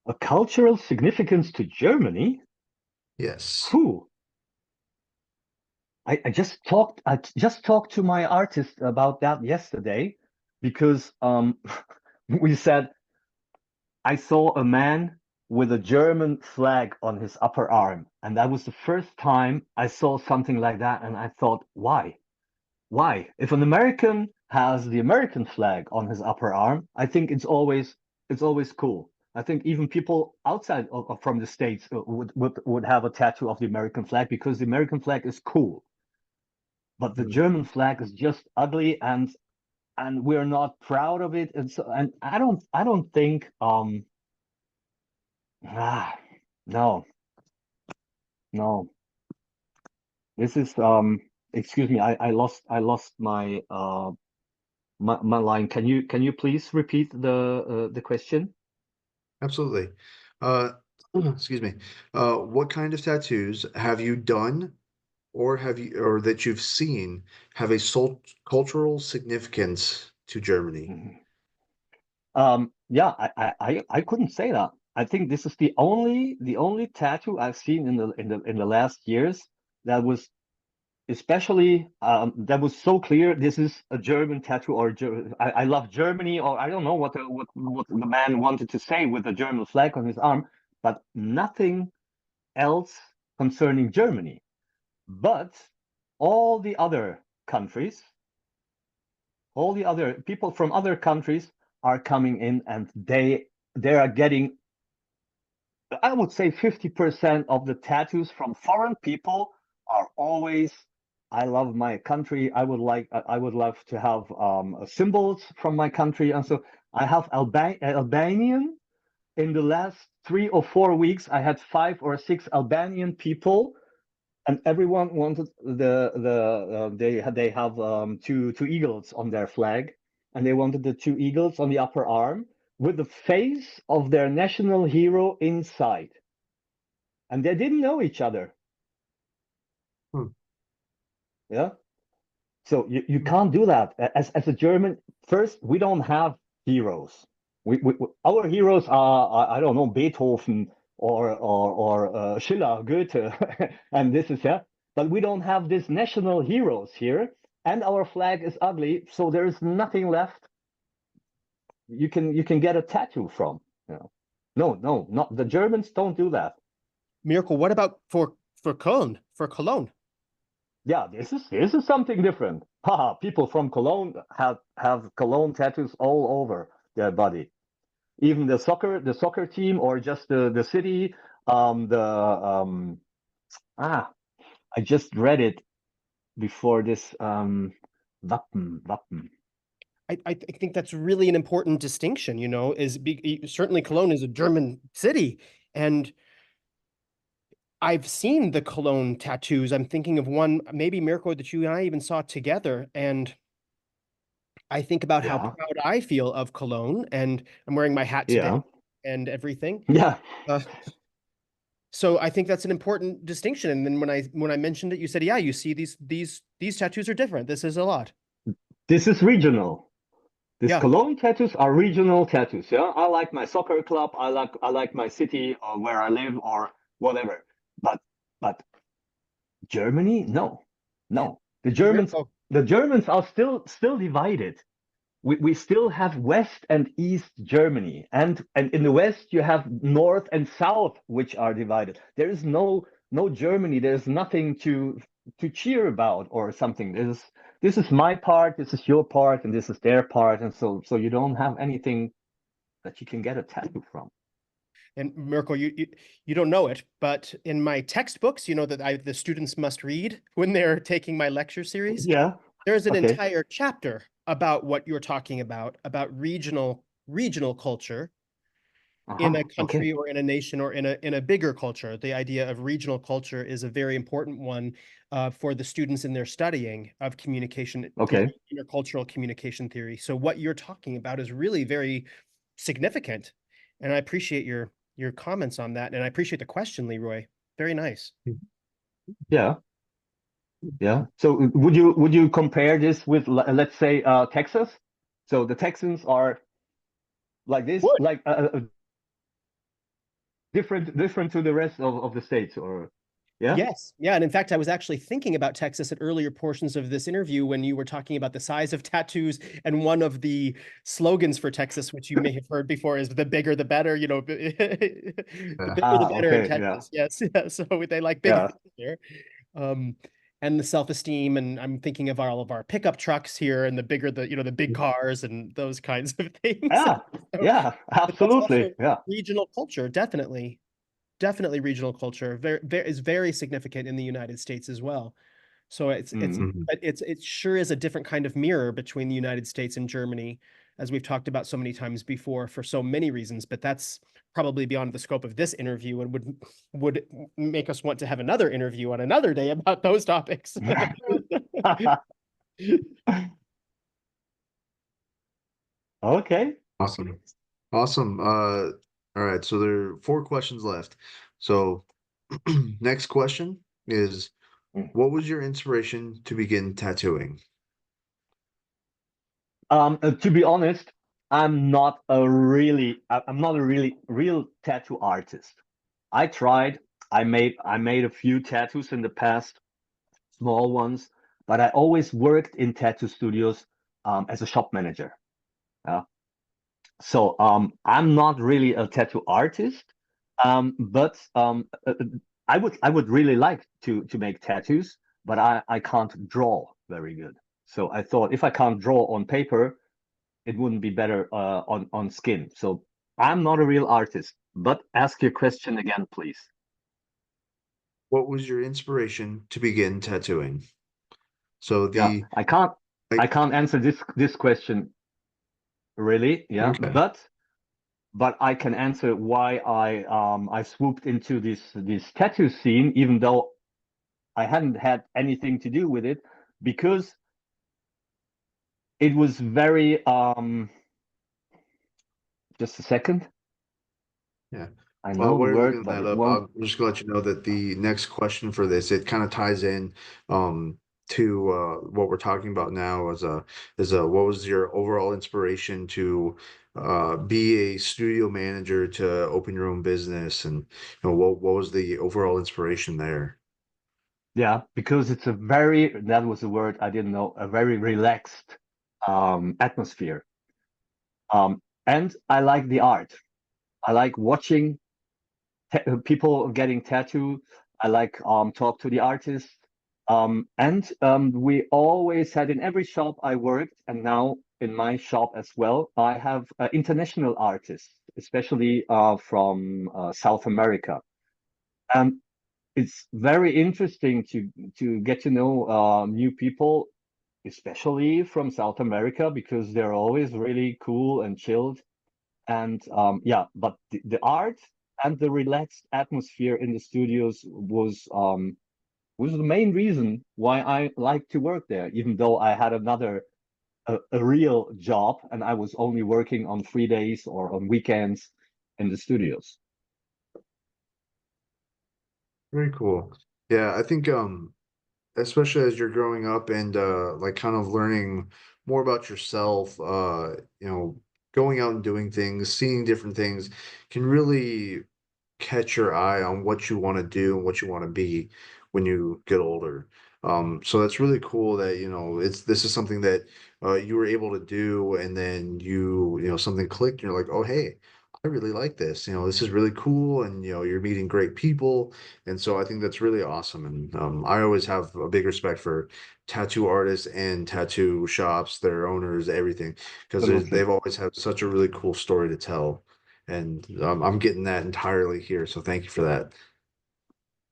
S3: A cultural significance to Germany.
S1: Yes.
S3: Who? I just talked to my artist about that yesterday because we said I saw a man with a German flag on his upper arm, and that was the first time I saw something like that, and I thought, why? Why? If an American has the American flag on his upper arm, I think it's always cool. I think even people outside from the States would have a tattoo of the American flag because the American flag is cool. But the
S1: Mm.
S3: German flag is just ugly, and we're not proud of it. And I don't think ah no, no. This is excuse me, I lost my line. Can you please repeat the question?
S1: Absolutely. Uh, excuse me. What kind of tattoos have you done or that you've seen have a cultural significance to Germany?
S3: Yeah, I couldn't say that. I think this is the only tattoo I've seen in the last years that was especially that was so clear. This is a German tattoo, or I love Germany, or I don't know what the man wanted to say with the German flag on his arm, but nothing else concerning Germany. But all the other countries, all the other people from other countries are coming in, and they are getting, I would say 50% of the tattoos from foreign people are always, I love my country. I would love to have symbols from my country. And so I have Albanian. In the last 3 or 4 weeks, I had 5 or 6 Albanian people, and everyone wanted they have two eagles on their flag, and they wanted the 2 eagles on the upper arm with the face of their national hero inside, and they didn't know each other.
S1: Hmm.
S3: Yeah, so you can't do that as a German. First, we don't have heroes. Our heroes are, I don't know, Beethoven or Schiller, Goethe, and this is, yeah. But we don't have these national heroes here, and our flag is ugly, so there is nothing left you can get a tattoo from. You know. No, not the Germans don't do that.
S2: Mirko, what about for Cologne? For Cologne?
S3: Yeah, this is something different. Haha, people from Cologne have Cologne tattoos all over their body. Even the soccer team, or just the city. I just read it before this. Wappen.
S2: I think that's really an important distinction, you know, certainly Cologne is a German city, and I've seen the Cologne tattoos. I'm thinking of one, maybe Mirko, that you and I even saw together, and I think about how
S3: Yeah,
S2: proud I feel of Cologne, and I'm wearing my hat today
S3: yeah,
S2: and everything.
S3: yeah.
S2: Uh, so I think that's an important distinction. And then when I mentioned it, you said, yeah, you see these tattoos are different. This is a lot.
S3: This is regional. These
S2: Yeah.
S3: Cologne tattoos are regional tattoos. Yeah, I like my soccer club. I like my city, or where I live, or whatever. But Germany, no. The Germans
S2: Mirko,
S3: the Germans are still divided. We still have West and East Germany, and in the West you have North and South, which are divided. There is no Germany. There's nothing to cheer about or something. This is my part, this is your part, and this is their part, and so you don't have anything that you can get a tattoo from.
S2: and Mirko, you don't know it, but in my textbooks, you know that the students must read when they're taking my lecture series.
S3: Yeah.
S2: There's an
S3: Okay.
S2: entire chapter about what you're talking about regional culture in a
S3: Okay.
S2: country or in a nation or in a bigger culture. The idea of regional culture is a very important one for the students in their studying of communication
S3: Okay.
S2: theory, intercultural communication theory. So what you're talking about is really very significant, and I appreciate your comments on that, and I appreciate the question, Leroy. Very nice.
S3: Yeah. Yeah. So would you compare this with, let's say, Texas? So the Texans are like this,
S2: Would.
S3: like different to the rest of the states, or yeah?
S2: Yes. Yeah. And in fact, I was actually thinking about Texas at earlier portions of this interview when you were talking about the size of tattoos. And one of the slogans for Texas, which you may have heard before, is the bigger the better, you know, the bigger the better in
S3: Okay. Yeah.
S2: Texas. Yes. Yeah. So they like big
S3: Yeah.
S2: things there. Um, and the self-esteem. And I'm thinking of all of our pickup trucks here and the bigger the big cars and those kinds of things.
S3: Yeah.
S2: So,
S3: Yeah.
S2: but that's also
S3: Absolutely. Yeah.
S2: regional culture, definitely regional culture is very significant in the United States as well. So
S3: Mm.
S2: but it sure is a different kind of mirror between the United States and Germany, as we've talked about so many times before for so many reasons. But that's probably beyond the scope of this interview and would make us want to have another interview on another day about those topics.
S3: Okay.
S1: Awesome. Awesome. All right. So there are 4 questions left. So next question is,
S3: Mm.
S1: what was your inspiration to begin tattooing?
S3: To be honest, I'm not a really real tattoo artist. I tried. I made a few tattoos in the past, small ones, but I always worked in tattoo studios as a shop manager. Yeah. So I'm not really a tattoo artist, but I would really like to make tattoos, but I can't draw very good. So I thought if I can't draw on paper, it wouldn't be better on skin. So I'm not a real artist. But ask your question again, please.
S1: What was your inspiration to begin tattooing? So
S3: Yeah,
S1: the
S3: I
S1: like
S3: can't answer this question really. Yeah,
S1: okay.
S3: but I can answer why I swooped into this tattoo scene, even though I hadn't had anything to do with it, because it was very just a second.
S1: Yeah.
S3: I
S1: Well,
S3: know the
S1: while you're
S3: word,
S1: looking
S3: but
S1: that
S3: it
S1: up,
S3: won't.
S1: I'm just gonna let you know that the next question for this, it kind of ties in um to what we're talking about now as what was your overall inspiration to be a studio manager to open your own business, and what was the overall inspiration there?
S3: Yeah, because it's a very, that was a word I didn't know, a very relaxed atmosphere. And I like the art. I like watching people getting tattooed. I like talk to the artists. And we always had in every shop I worked, and now in my shop as well, I have international artists, especially from South America. And it's very interesting to get to know new people, especially from South America, because they're always really cool and chilled. And yeah, but the art and the relaxed atmosphere in the studios was the main reason why I like to work there, even though I had a real job and I was only working on free days or on weekends in the studios.
S1: Very cool. Yeah, I think especially as you're growing up and like kind of learning more about yourself, going out and doing things, seeing different things can really catch your eye on what you want to do and what you want to be when you get older. So that's really cool that, this is something that you were able to do, and then something clicked and you're like, oh, hey, I really like this. This is really cool, and you're meeting great people, and so I think that's really awesome. And I always have a big respect for tattoo artists and tattoo shops, their owners, everything, because
S3: Absolutely.
S1: they've always had such a really cool story to tell. And I'm getting that entirely here. So thank you for that.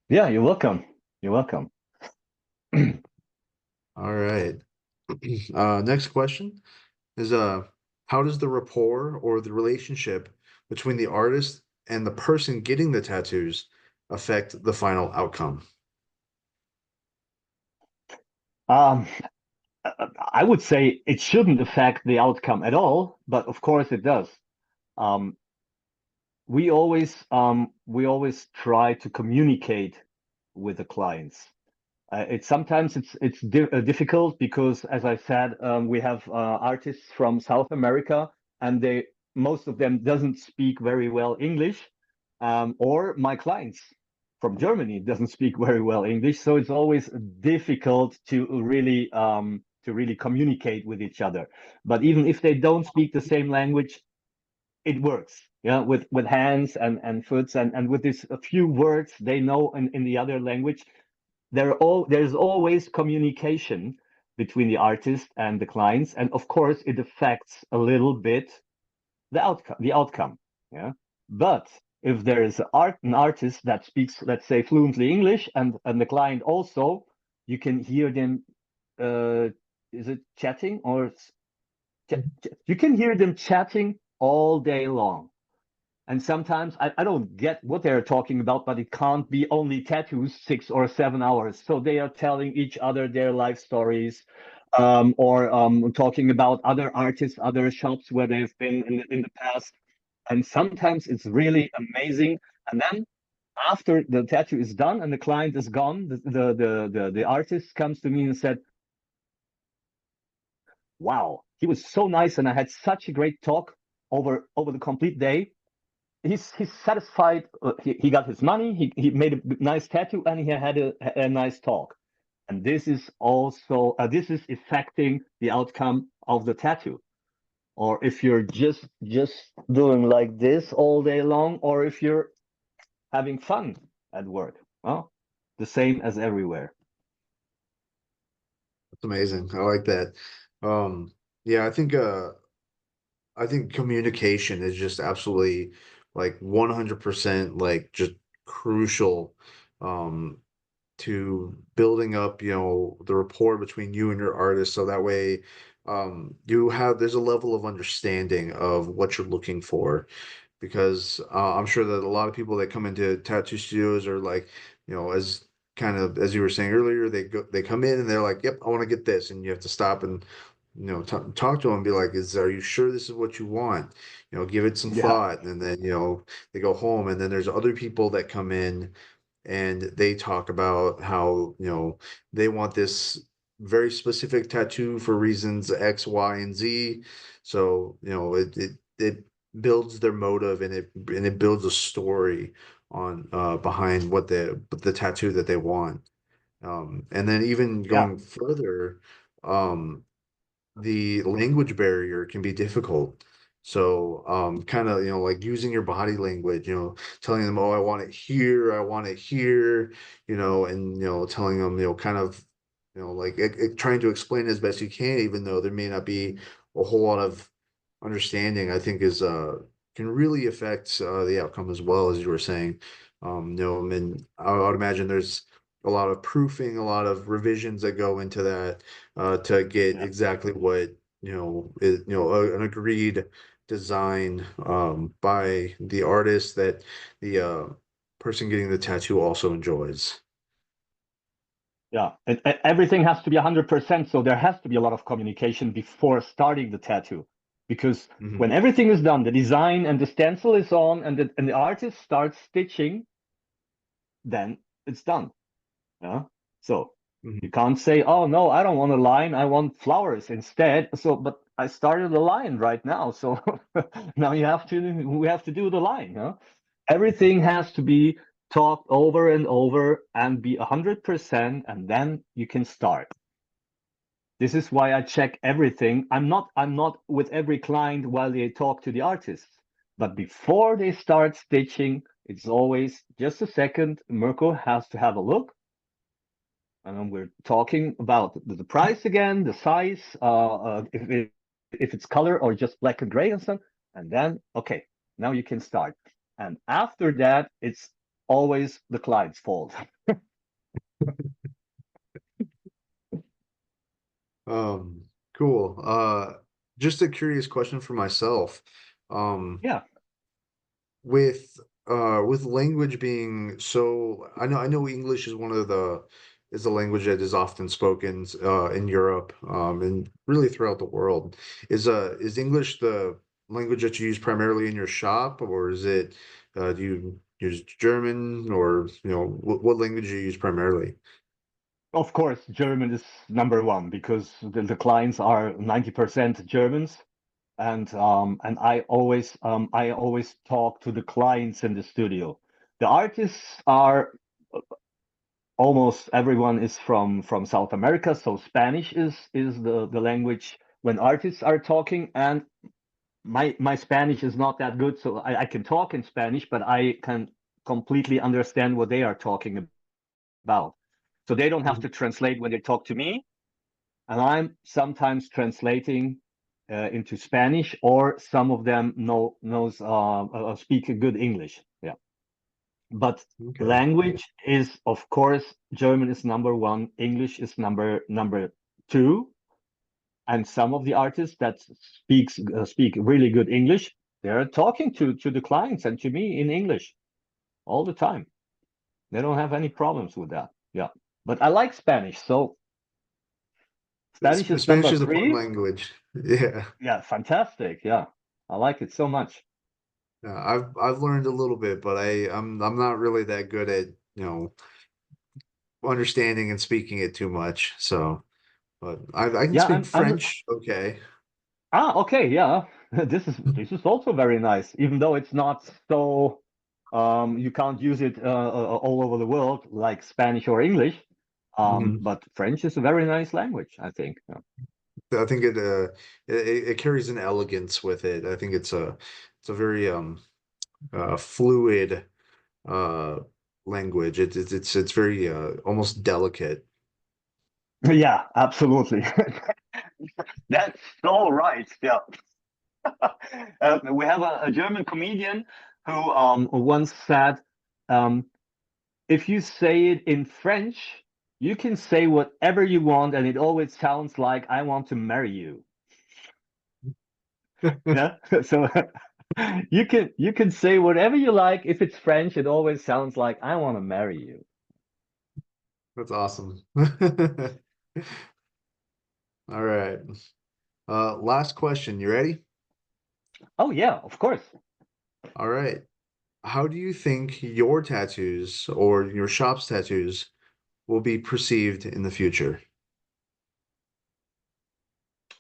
S3: Yeah, you're welcome. You're welcome.
S1: All right. Next question is how does the rapport or the relationship between the artist and the person getting the tattoos affect the final outcome?
S3: Um, I would say it shouldn't affect the outcome at all, but of course it does. Um, we always try to communicate with the clients. It's sometimes it's difficult because, as I said, we have artists from South America, and they most of them doesn't speak very well English, or my clients from Germany doesn't speak very well English, so it's always difficult to really communicate with each other. But even if they don't speak the same language, it works. Yeah, with hands and foots and with this a few words they know in the other language, there's always communication between the artist and the clients, and of course it affects a little bit the outcome. Yeah, but if there is an artist that speaks, let's say, fluently English, and the client also, you can hear them uh is it chatting or you can hear them chatting all day long. And sometimes I don't get what they're talking about, but it can't be only tattoos 6 or 7 hours. So they are telling each other their life stories, or talking about other artists, other shops where they've been in the past. And sometimes it's really amazing. And then after the tattoo is done and the client is gone, the artist comes to me and said, "Wow, he was so nice, and I had such a great talk over the complete day. He's satisfied. He got his money. He made a nice tattoo, and he had a nice talk. And this is also this is affecting the outcome of the tattoo. Or if you're just doing like this all day long, or if you're having fun at work, well, the same as everywhere.
S1: That's amazing. I like that. Yeah, I think communication is just absolutely like 100% like just crucial um to building up, the rapport between you and your artist so that way there's a level of understanding of what you're looking for because I'm sure that a lot of people that come into tattoo studios are like, as kind of as you were saying earlier, they come in and they're like, "Yep, I want to get this," and you have to stop and talk to them and be like, are you sure this is what you want? Give it some
S3: Yeah,
S1: thought, and then they go home, and then there's other people that come in and they talk about how they want this very specific tattoo for reasons X, Y, and Z. So it builds their motive and it builds a story on behind what the tattoo that they want. And then even
S3: yeah,
S1: going further, um, the language barrier can be difficult. So, kind of, like using your body language, telling them, oh, I want it here, I want it here, and, telling them, kind of, like trying to explain as best you can, even though there may not be a whole lot of understanding, I think can really affect the outcome as well, as you were saying. I mean, I would imagine there's a lot of proofing, a lot of revisions that go into that to get
S3: yeah.
S1: exactly what an agreed design by the artist that the person getting the tattoo also enjoys.
S3: Yeah, and everything has to be 100%. So there has to be a lot of communication before starting the tattoo, because
S1: Hmm.
S3: when everything is done, the design and the stencil is on, and the artist starts stitching, then it's done. Yeah. So you
S1: Hmm.
S3: can't say, "Oh no, I don't want a line. I want flowers instead." So, but I started a line right now, so now we have to do the line. Huh? Everything has to be talked over and over and be 100%, and then you can start. This is why I check everything. I'm not with every client while they talk to the artist, but before they start stitching, it's always just a second. Mirko has to have a look, and then we're talking about the price again, the size, if it's color or just black and gray and stuff. And then, okay, now you can start. And after that, it's always the client's fault.
S1: Um, cool. Just a curious question for myself. Um,
S3: Yeah,
S1: with language being so, I know English is one of the is the language that is often spoken in Europe and really throughout the world. Is English the language that you use primarily in your shop, or is it do you use German, or what language do you use primarily?
S3: of course, German is number one because the clients are 90% Germans. And I always talk to the clients in the studio. The artists are almost everyone is from South America, so Spanish is the language when artists are talking. And my Spanish is not that good, so I can talk in Spanish, but I can completely understand what they are talking about. So they don't have to translate when they talk to me, and I'm sometimes translating into Spanish, or some of them speak a good English. Yeah, but
S1: Okay.
S3: language is, of course, German is number one, English is number two, and some of the artists that speak really good English, they're talking to the clients and to me in English all the time. They don't have any problems with that. Yeah, but I like Spanish, so Spanish is
S1: Spanish
S3: number
S1: is a fun
S3: three.
S1: language. Yeah.
S3: Yeah, fantastic. Yeah, I like it so much.
S1: Yeah, I've learned a little bit, but I'm not really that good at, understanding and speaking it too much. So, but I can
S3: Yeah,
S1: speak
S3: I'm
S1: French. Okay.
S3: Ah, okay, yeah. This is also very nice, even though it's not so you can't use it all over the world like Spanish or English.
S1: Mhm.
S3: But French is a very nice language, I think. Yeah.
S1: I think it carries an elegance with it. I think it's a very fluid uh language. It's very almost delicate.
S3: Yeah, absolutely. That's so right. Yeah. We have a German comedian who once said, um, if you say it in French, you can say whatever you want, and it always sounds like I want to marry you. Yeah. So you can say whatever you like. If it's French, it always sounds like I want to marry you.
S1: That's awesome. All right. Last question. You ready?
S3: Oh yeah, of course.
S1: All right. How do you think your tattoos or your shop's tattoos will be perceived in the future?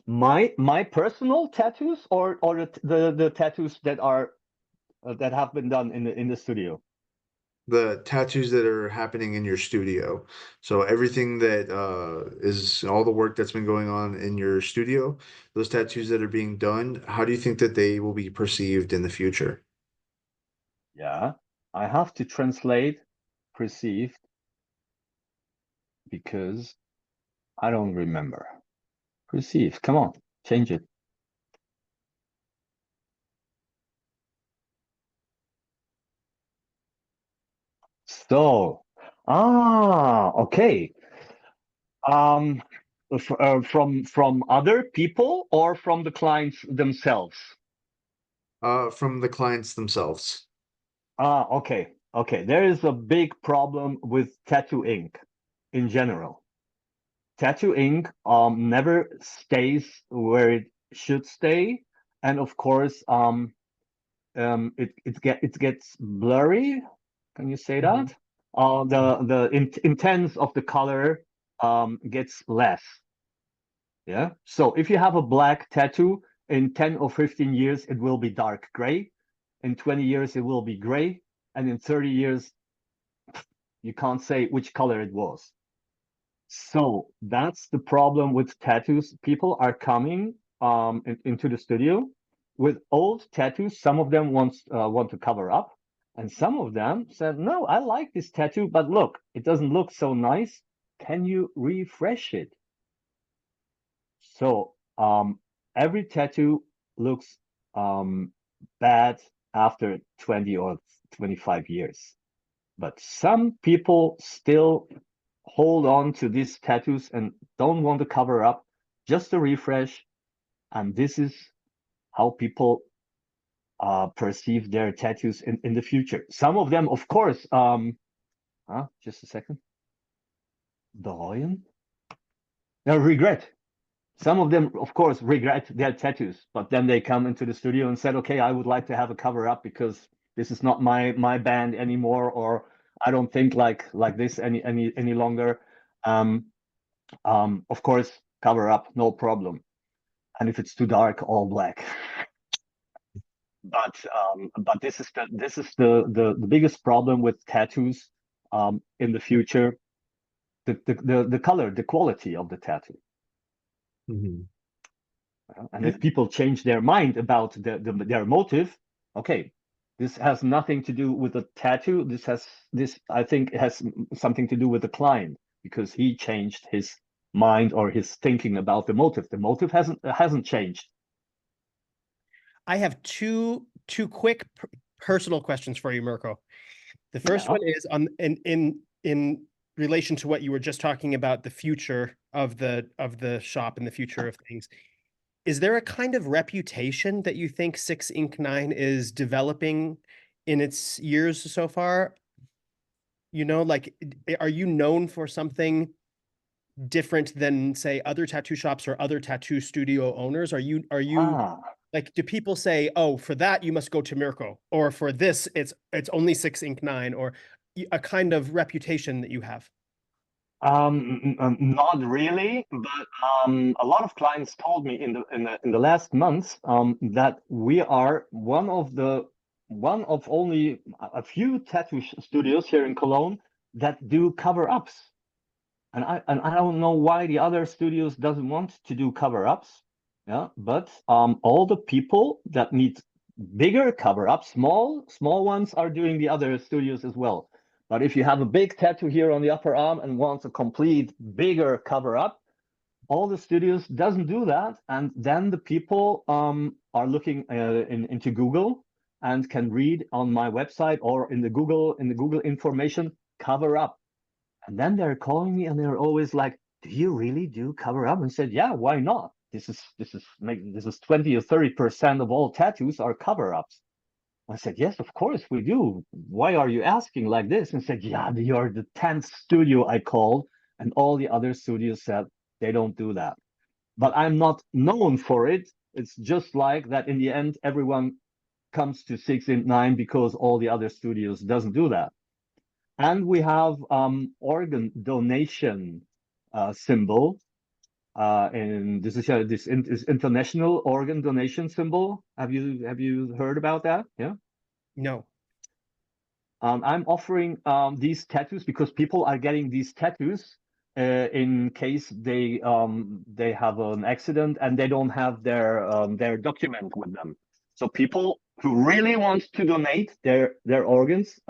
S3: My personal tattoos or the tattoos that have been done in the studio.
S1: The tattoos that are happening in your studio. So everything that is all the work that's been going on in your studio, those tattoos that are being done, how do you think that they will be perceived in the future?
S3: Yeah, I have to translate perceived because I don't remember. Perceived. Come on, change it. So, okay. Um, from other people or from the clients themselves?
S1: From the clients themselves.
S3: Okay. Okay. There is a big problem with tattoo ink in general. Tattoo ink never stays where it should stay, and of course it gets blurry. Can you say
S1: Mhm.
S3: that? The intense of the color gets less. Yeah. So if you have a black tattoo, in 10 or 15 years, it will be dark gray. In 20 years, it will be gray. And in 30 years, you can't say which color it was. So that's the problem with tattoos. People are coming into the studio with old tattoos. Some of them want to cover up, and some of them said, "No, I like this tattoo, but look, it doesn't look so nice. Can you refresh it?" So every tattoo looks bad after 20 or 25 years. But some people still hold on to these tattoos and don't want to cover up, just a refresh. And this is how people perceive their tattoos in the future. Some of them, of course, just a second, bereuen? No, regret. Some of them, of course, regret their tattoos, but then they come into the studio and said, "Okay, I would like to have a cover up because this is not my band anymore, or I don't think like this any longer." Um, of course, cover up, no problem. And if it's too dark, all black. But this is the biggest problem with tattoos in the future. The color, the quality of the tattoo.
S1: Mhm.
S3: And
S1: Yeah.
S3: if people change their mind about their motive, okay, this has nothing to do with the tattoo. This I think has something to do with the client because he changed his mind or his thinking about the motive. The motive hasn't changed.
S2: I have two quick personal questions for you, Mirko. The first
S3: Yeah.
S2: one is on in relation to what you were just talking about, the future of the shop and the future of things. Is there a kind of reputation that you think Six Ink Nine is developing in its years so far? You know, like, are you known for something different than, say, other tattoo shops or other tattoo studio owners? Are you
S3: Ah.
S2: like, do people say, "Oh, for that you must go to Mirko," or for this it's only Six Ink Nine, or a kind of reputation that you have?
S3: Not really, but a lot of clients told me in the last months that we are one of only a few tattoo studios here in Cologne that do cover-ups. And I don't know why the other studios doesn't want to do cover-ups. Yeah, but all the people that need bigger cover-ups, small ones, are doing the other studios as well. But if you have a big tattoo here on the upper arm and want a complete bigger cover-up, all the studios doesn't do that, and then the people are looking into Google and can read on my website or in the Google information cover-up. And then they're calling me and they're always like, "Do you really do cover up?" And said, "Yeah, why not? This is 20 or 30% of all tattoos are cover ups." I said, "Yes, of course we do. Why are you asking like this?" And said, "Yeah, you're the 10th studio I called, and all the other studios said they don't do that. But I'm not known for it. It's just like that in the end, everyone comes to 6 and 9 because all the other studios doesn't do that." And we have organ donation symbol. And this is international organ donation symbol. Have you heard about that? Yeah.
S2: No.
S3: I'm offering these tattoos because people are getting these tattoos in case they have an accident and they don't have their document with them. So people who really want to donate their organs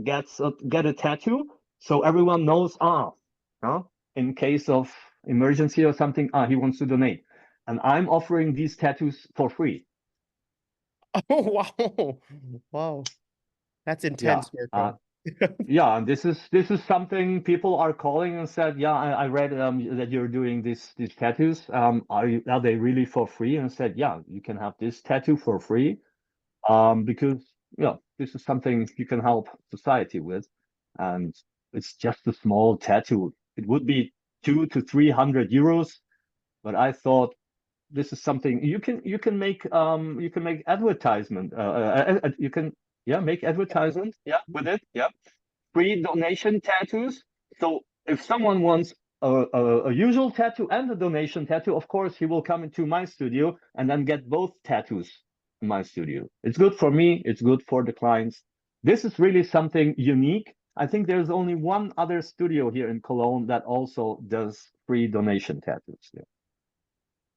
S3: get a tattoo, so everyone knows, in case of emergency or something, he wants to donate, and I'm offering these tattoos for free.
S2: Oh, wow. Wow. That's
S3: Yeah.
S2: intense, Mirko.
S3: Yeah, and this is something people are calling and said, "Yeah, I read that you're doing these tattoos. Are they really for free?" And said, "Yeah, you can have this tattoo for free, because this is something you can help society with, and it's just a small tattoo. It would be 200 to 300 euros, but I thought this is something you can make advertisement. You can make advertisement with it. Yeah, free donation tattoos. So if someone wants a usual tattoo and a donation tattoo, of course, he will come into my studio and then get both tattoos in my studio. It's good for me. It's good for the clients. This is really something unique. I think there's only one other studio here in Cologne that also does free donation tattoos. Yeah.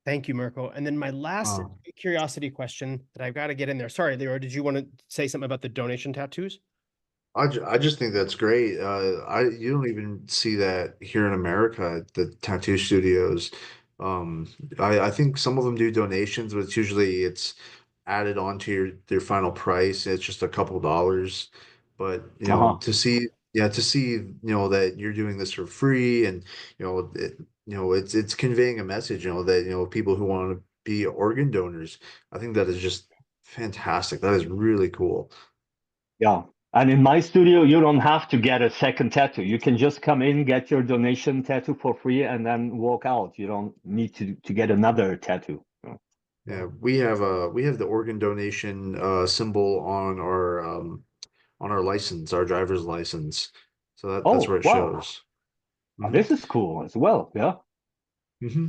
S2: Thank you, Mirko. And then my last curiosity question that I've got to get in there. Sorry, Leroy, did you want to say something about the donation tattoos?
S1: I just think that's great. You don't even see that here in America at the tattoo studios. Um, I think some of them do donations, but it's added on to your final price. It's just a couple dollars. But
S3: Uh-huh.
S1: to see that you're doing this for free, and it's conveying a message, that people who want to be organ donors. I think that is just fantastic. That is really cool.
S3: Yeah. And in my studio, you don't have to get a second tattoo. You can just come in, get your donation tattoo for free, and then walk out. You don't need to get another tattoo.
S1: Yeah, we have the organ donation symbol on our license, our driver's license. So that's
S3: Oh,
S1: where it
S3: wow.
S1: shows. Hmm.
S3: This is cool as well. Yeah.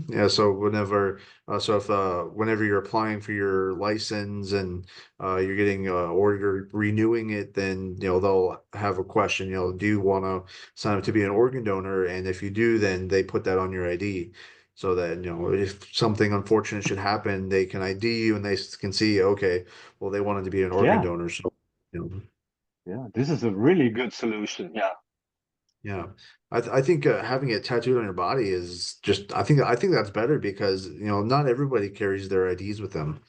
S1: Yeah, so whenever you're applying for your license and you're getting or you're renewing it, then they'll have a question, do you want to sign up to be an organ donor? And if you do, then they put that on your ID so that if something unfortunate should happen, they can ID you and they can see, okay, well, they wanted to be an organ
S3: Yeah.
S1: donor, so you know.
S3: Yeah. This is a really good solution. Yeah.
S1: Yeah, I think having it tattooed on your body is just I think that's better because not everybody carries their IDs with them.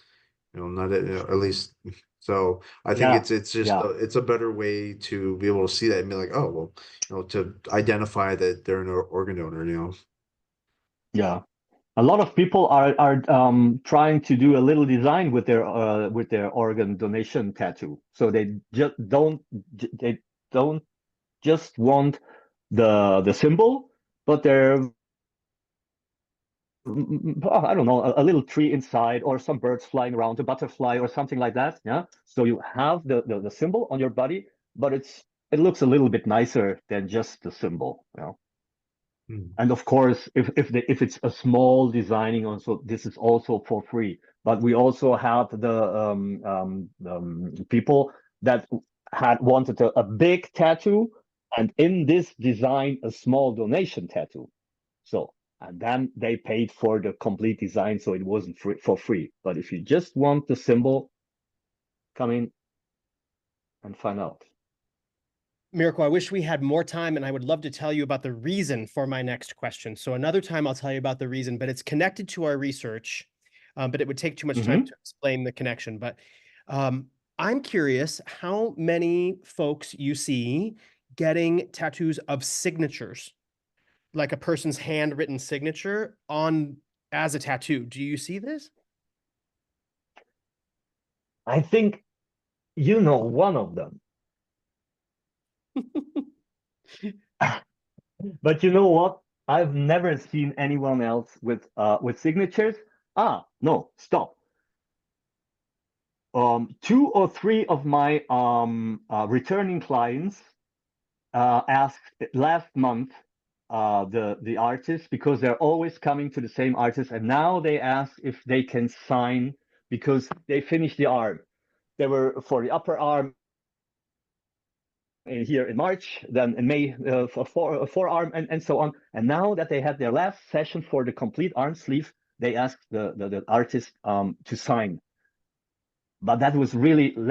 S1: Not at least. So I think
S3: Yeah.
S1: it's just
S3: Yeah.
S1: it's a better way to be able to see that and be like, oh well, to identify that they're an organ donor.
S3: Yeah. A lot of people are trying to do a little design with their organ donation tattoo. So they don't just want the symbol, but they're I don't know, a little tree inside or some birds flying around, a butterfly or something like that. Yeah. So you have the symbol on your body, but it looks a little bit nicer than just the symbol.
S1: Mm.
S3: And of course, if it's a small designing, also this is also for free. But we also had the people that had wanted a big tattoo, and in this design a small donation tattoo. So and then they paid for the complete design, so it wasn't free for free. But if you just want the symbol, come in and find out.
S2: Mirko, I wish we had more time, and I would love to tell you about the reason for my next question. So another time I'll tell you about the reason, but it's connected to our research, but it would take too much time to explain the connection. But I'm curious how many folks you see getting tattoos of signatures, like a person's handwritten signature on as a tattoo. Do you see this?
S3: I think you know one of them. But you know what? I've never seen anyone else with signatures. Ah, no, stop. Two or three of my returning clients asked last month the artists, because they're always coming to the same artist, and now they ask if they can sign because they finished the arm. They were for the upper arm here in March, then in May for forearm, and so on. And now that they had their last session for the complete arm sleeve, they asked the artist to sign. But that was really in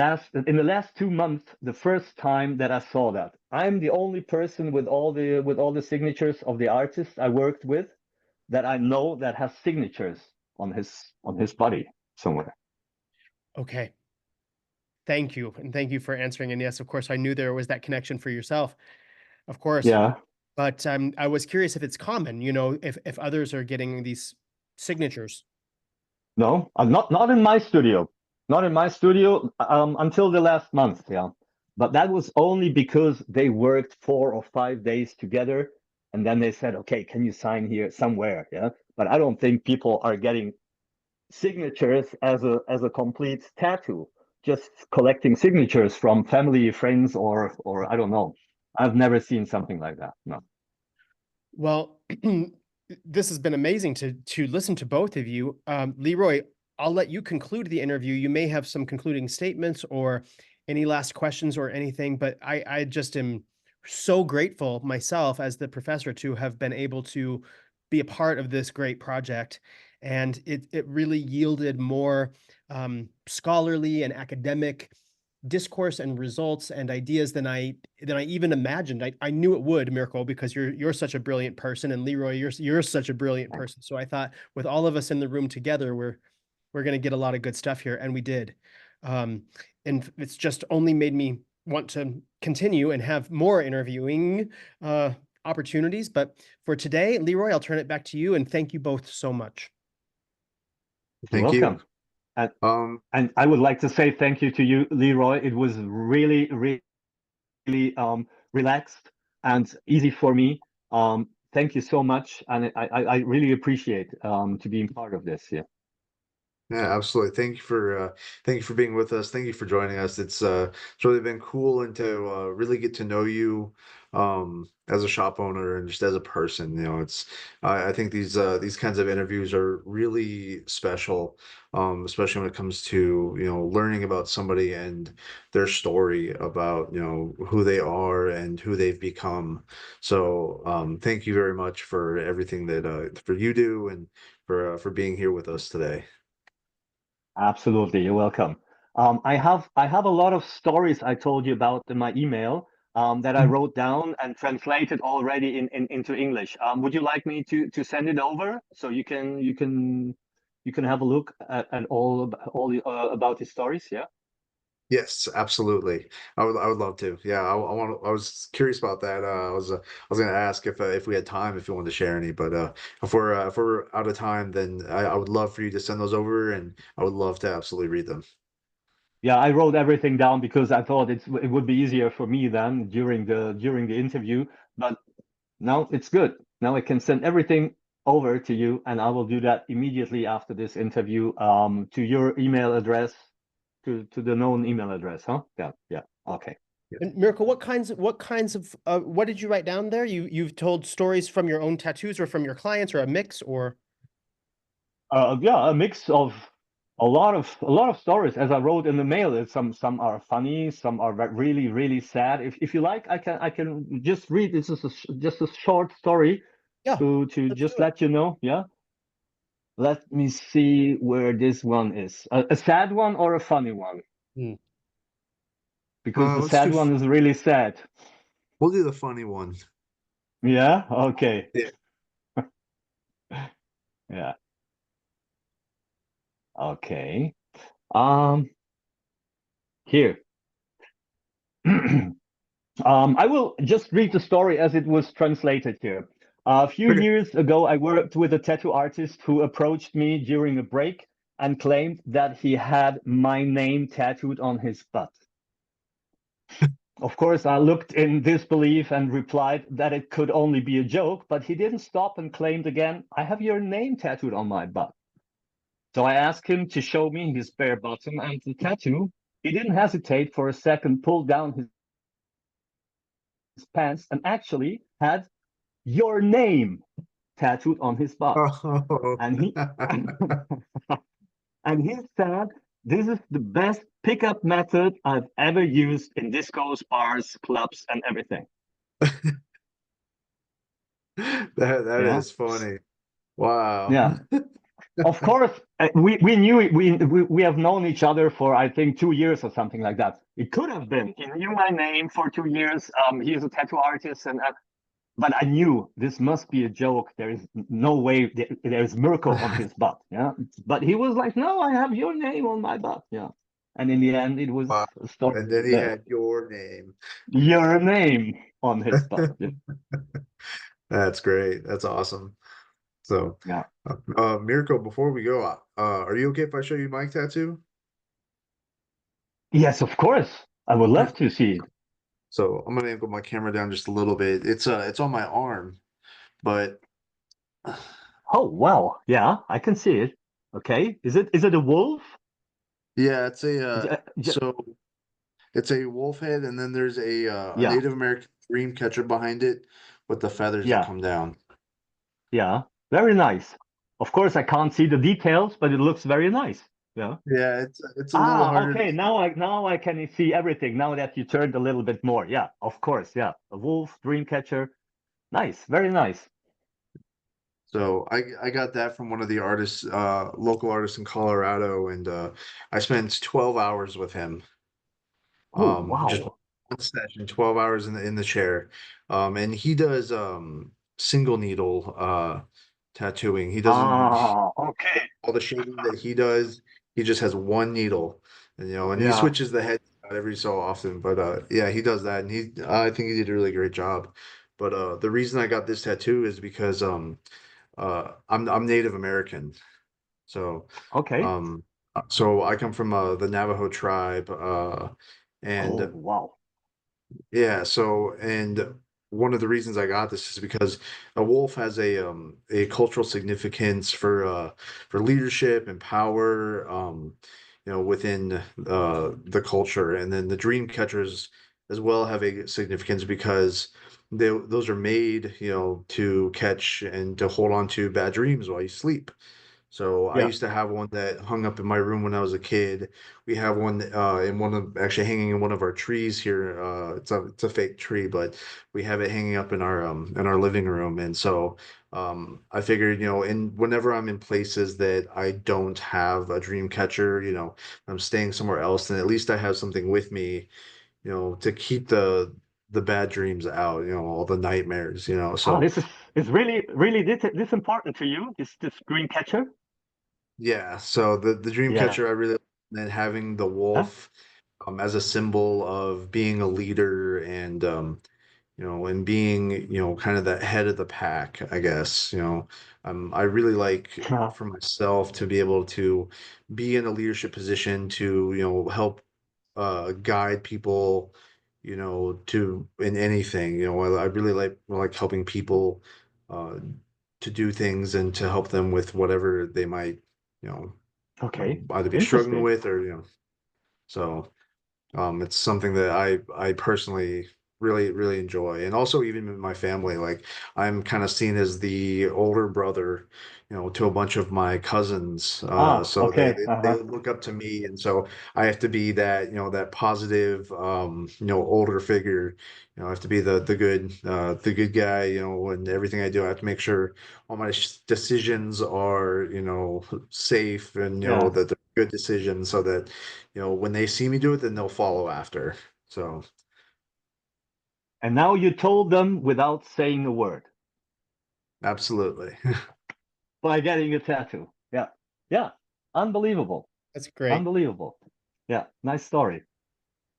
S3: the last 2 months, the first time that I saw that. I'm the only person with all the signatures of the artists I worked with that I know that has signatures on his body somewhere.
S2: Okay. Thank you. And thank you for answering. And yes, of course, I knew there was that connection for yourself, of course.
S3: Yeah.
S2: But I was curious if it's common, if others are getting these signatures.
S3: No, not in my studio. Not in my studio until the last month, yeah. But that was only because they worked 4 or 5 days together, and then they said, "Okay, can you sign here somewhere?" Yeah. But I don't think people are getting signatures as a complete tattoo, just collecting signatures from family, friends, or I don't know. I've never seen something like that. No.
S2: Well, this has been amazing to listen to both of you. Leroy, I'll let you conclude the interview. You may have some concluding statements or any last questions or anything, but I just am so grateful myself as the professor to have been able to be a part of this great project. And it really yielded more scholarly and academic discourse and results and ideas than I even imagined. I knew it would, Mirko, because you're such a brilliant person, and Leroy, you're such a brilliant person. So I thought with all of us in the room together, we're going to get a lot of good stuff here, and we did. And it's just only made me want to continue and have more interviewing opportunities. But for today, Leroy, I'll turn it back to you, and thank you both so much.
S3: You're
S1: Thank
S3: welcome.
S1: you.
S3: And I would like to say thank you to you, Leroy. It was really, really relaxed and easy for me. Thank you so much, and I really appreciate to being part of this. Yeah.
S1: Yeah, absolutely. Thank you for being with us. Thank you for joining us. It's really been cool and to really get to know you as a shop owner and just as a person. It's I think these kinds of interviews are really special, especially when it comes to learning about somebody and their story about who they are and who they've become. So thank you very much for everything that for you do and for being here with us today.
S3: Absolutely, you're welcome. I have a lot of stories I told you about in my email that I wrote down and translated already into English. Would you like me to send it over so you can have a look at all about the stories? Yeah.
S1: Yes, absolutely. I would love to. Yeah, I was curious about that. I was gonna ask if we had time if you wanted to share any, but if we're out of time, then I would love for you to send those over, and I would love to absolutely read them.
S3: Yeah, I wrote everything down because I thought it would be easier for me then during the interview. But now it's good. Now I can send everything over to you, and I will do that immediately after this interview to your email address, to the known email address, huh? Yeah, yeah. Okay.
S2: And Mirko, what did you write down there? You've told stories from your own tattoos or from your clients or a mix or
S3: Yeah, a mix of a lot of stories. As I wrote in the mail, some are funny, some are really really sad. If you like, I can just read. This is just a short story
S2: yeah,
S3: to
S2: let's do
S3: just
S2: it.
S3: let you know. Yeah, let me see where this one is. A sad one or a funny one?
S2: Hmm.
S3: Because the
S1: Let's
S3: sad
S1: do.
S3: one is really sad.
S1: We'll do the funny one.
S3: Yeah. Okay.
S1: Yeah.
S3: Yeah. Okay. Um. Here. I will just read the story as it was translated here. A few
S1: Okay.
S3: years ago, I worked with a tattoo artist who approached me during a break and claimed that he had my name tattooed on his butt. Of course, I looked in disbelief and replied that it could only be a joke, but he didn't stop and claimed again, I have your name tattooed on my butt. So I asked him to show me his bare bottom and the tattoo. He didn't hesitate for a second, pulled down his pants, and actually had your name tattooed on his butt.
S1: Oh.
S3: And he and he said, this is the best pickup method I've ever used in discos, bars, clubs, and everything.
S1: That
S3: Yeah.
S1: is funny. Wow.
S3: Yeah. Of course, we knew it, we have known each other for I think 2 years or something like that. It could have been he knew my name for 2 years. He is a tattoo artist, and but I knew this must be a joke. There is no way there's Mirko on his butt. Yeah, but he was like, no, I have your name on my butt. Yeah, and in the end, it was
S1: Wow.
S3: a story
S1: And then he
S3: there.
S1: had your name.
S3: Your name on his butt. Yeah.
S1: That's great. That's awesome. So,
S3: Yeah.
S1: Mirko, before we go, are you okay if I show you my tattoo?
S3: Yes, of course. I would
S1: Yeah.
S3: love to see it.
S1: So I'm gonna angle my camera down just a little bit. It's on my arm, but
S3: Oh wow, yeah, I can see it. Okay, is it a wolf?
S1: yeah, it's a
S3: Is it,
S1: so it's a wolf head, and then there's a
S3: yeah,
S1: Native American dream catcher behind it with the feathers that
S3: yeah,
S1: come down.
S3: yeah. Very nice. Of course, I can't see the details, but it looks very nice. Yeah.
S1: Yeah, it's a little
S3: Ah,
S1: harder to
S3: okay. Now I can see everything. Now that you turned a little bit more. Yeah, of course. Yeah, a wolf, dream catcher. Nice, very nice.
S1: So I got that from one of the artists, local artists in Colorado, and I spent 12 hours with him.
S3: Oh
S1: Just
S3: wow.
S1: one session, 12 hours in the chair. And he does single needle tattooing. He doesn't
S3: Ah, okay.
S1: all the shading that he does, he just has one needle. And and he
S3: Yeah.
S1: switches the head out every so often. But yeah, he does that, and I think he did a really great job. But the reason I got this tattoo is because I'm Native American. So
S3: Okay.
S1: so I come from the Navajo tribe,
S3: Oh
S1: and
S3: wow.
S1: yeah, so and one of the reasons I got this is because a wolf has a cultural significance for leadership and power, within the culture. And then the dream catchers as well have a significance because those are made, to catch and to hold on to bad dreams while you sleep. So I
S3: Yeah.
S1: used to have one that hung up in my room when I was a kid. We have one in one of actually hanging in one of our trees here. It's a fake tree, but we have it hanging up in our living room. And so I figured, and whenever I'm in places that I don't have a dream catcher, I'm staying somewhere else, then at least I have something with me, to keep the bad dreams out, all the nightmares,
S3: Oh,
S1: so
S3: this is really this important to you, this green catcher?
S1: yeah, so the dream
S3: Yeah.
S1: catcher, I really and having the
S3: Huh?
S1: wolf as a symbol of being a leader and and being, kind of the head of the pack, I guess, I really like
S3: Yeah.
S1: for myself to be able to be in a leadership position to, help guide people, to in anything, I really like helping people uh to do things and to help them with whatever they might, you know
S3: Okay.
S1: either be struggling
S3: Interesting.
S1: with or so It's something that I personally really enjoy, and also even in my family, like I'm kind of seen as the older brother, to a bunch of my cousins. So they,
S3: Okay.
S1: they they look up to me, and so I have to be that that positive older figure. I have to be the good guy. And everything I do, I have to make sure all my decisions are safe, and
S3: Yeah.
S1: that they're good decisions, so that when they see me do it, then they'll follow after. So
S3: And now you told them without saying a word
S1: absolutely.
S3: by getting a tattoo. Yeah. Yeah. Unbelievable.
S2: That's great.
S3: Unbelievable. Yeah. Nice story.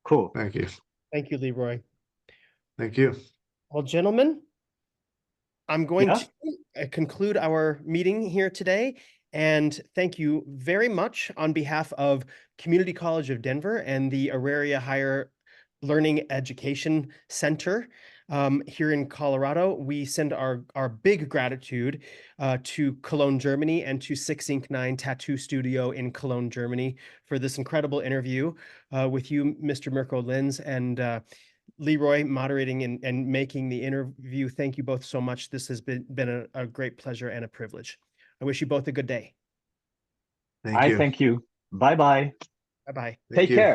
S3: Cool.
S1: Thank you.
S2: Thank you, Leroy.
S1: Thank you.
S2: Well, gentlemen, I'm going
S3: Yeah.
S2: to conclude our meeting here today. And thank you very much on behalf of Community College of Denver and the Auraria Higher Learning Education Center here in Colorado. We send our big gratitude to Cologne, Germany, and to 6 Ink 9 Tattoo Studio in Cologne, Germany, for this incredible interview with you, Mr. Mirko Lenz, and Leroy moderating and making the interview. Thank you both so much. This has been a great pleasure and a privilege. I wish you both a good day.
S1: Thank
S3: I
S1: you.
S3: thank you. Bye bye.
S2: Bye-bye.
S1: Thank
S3: Take
S1: you.
S3: care.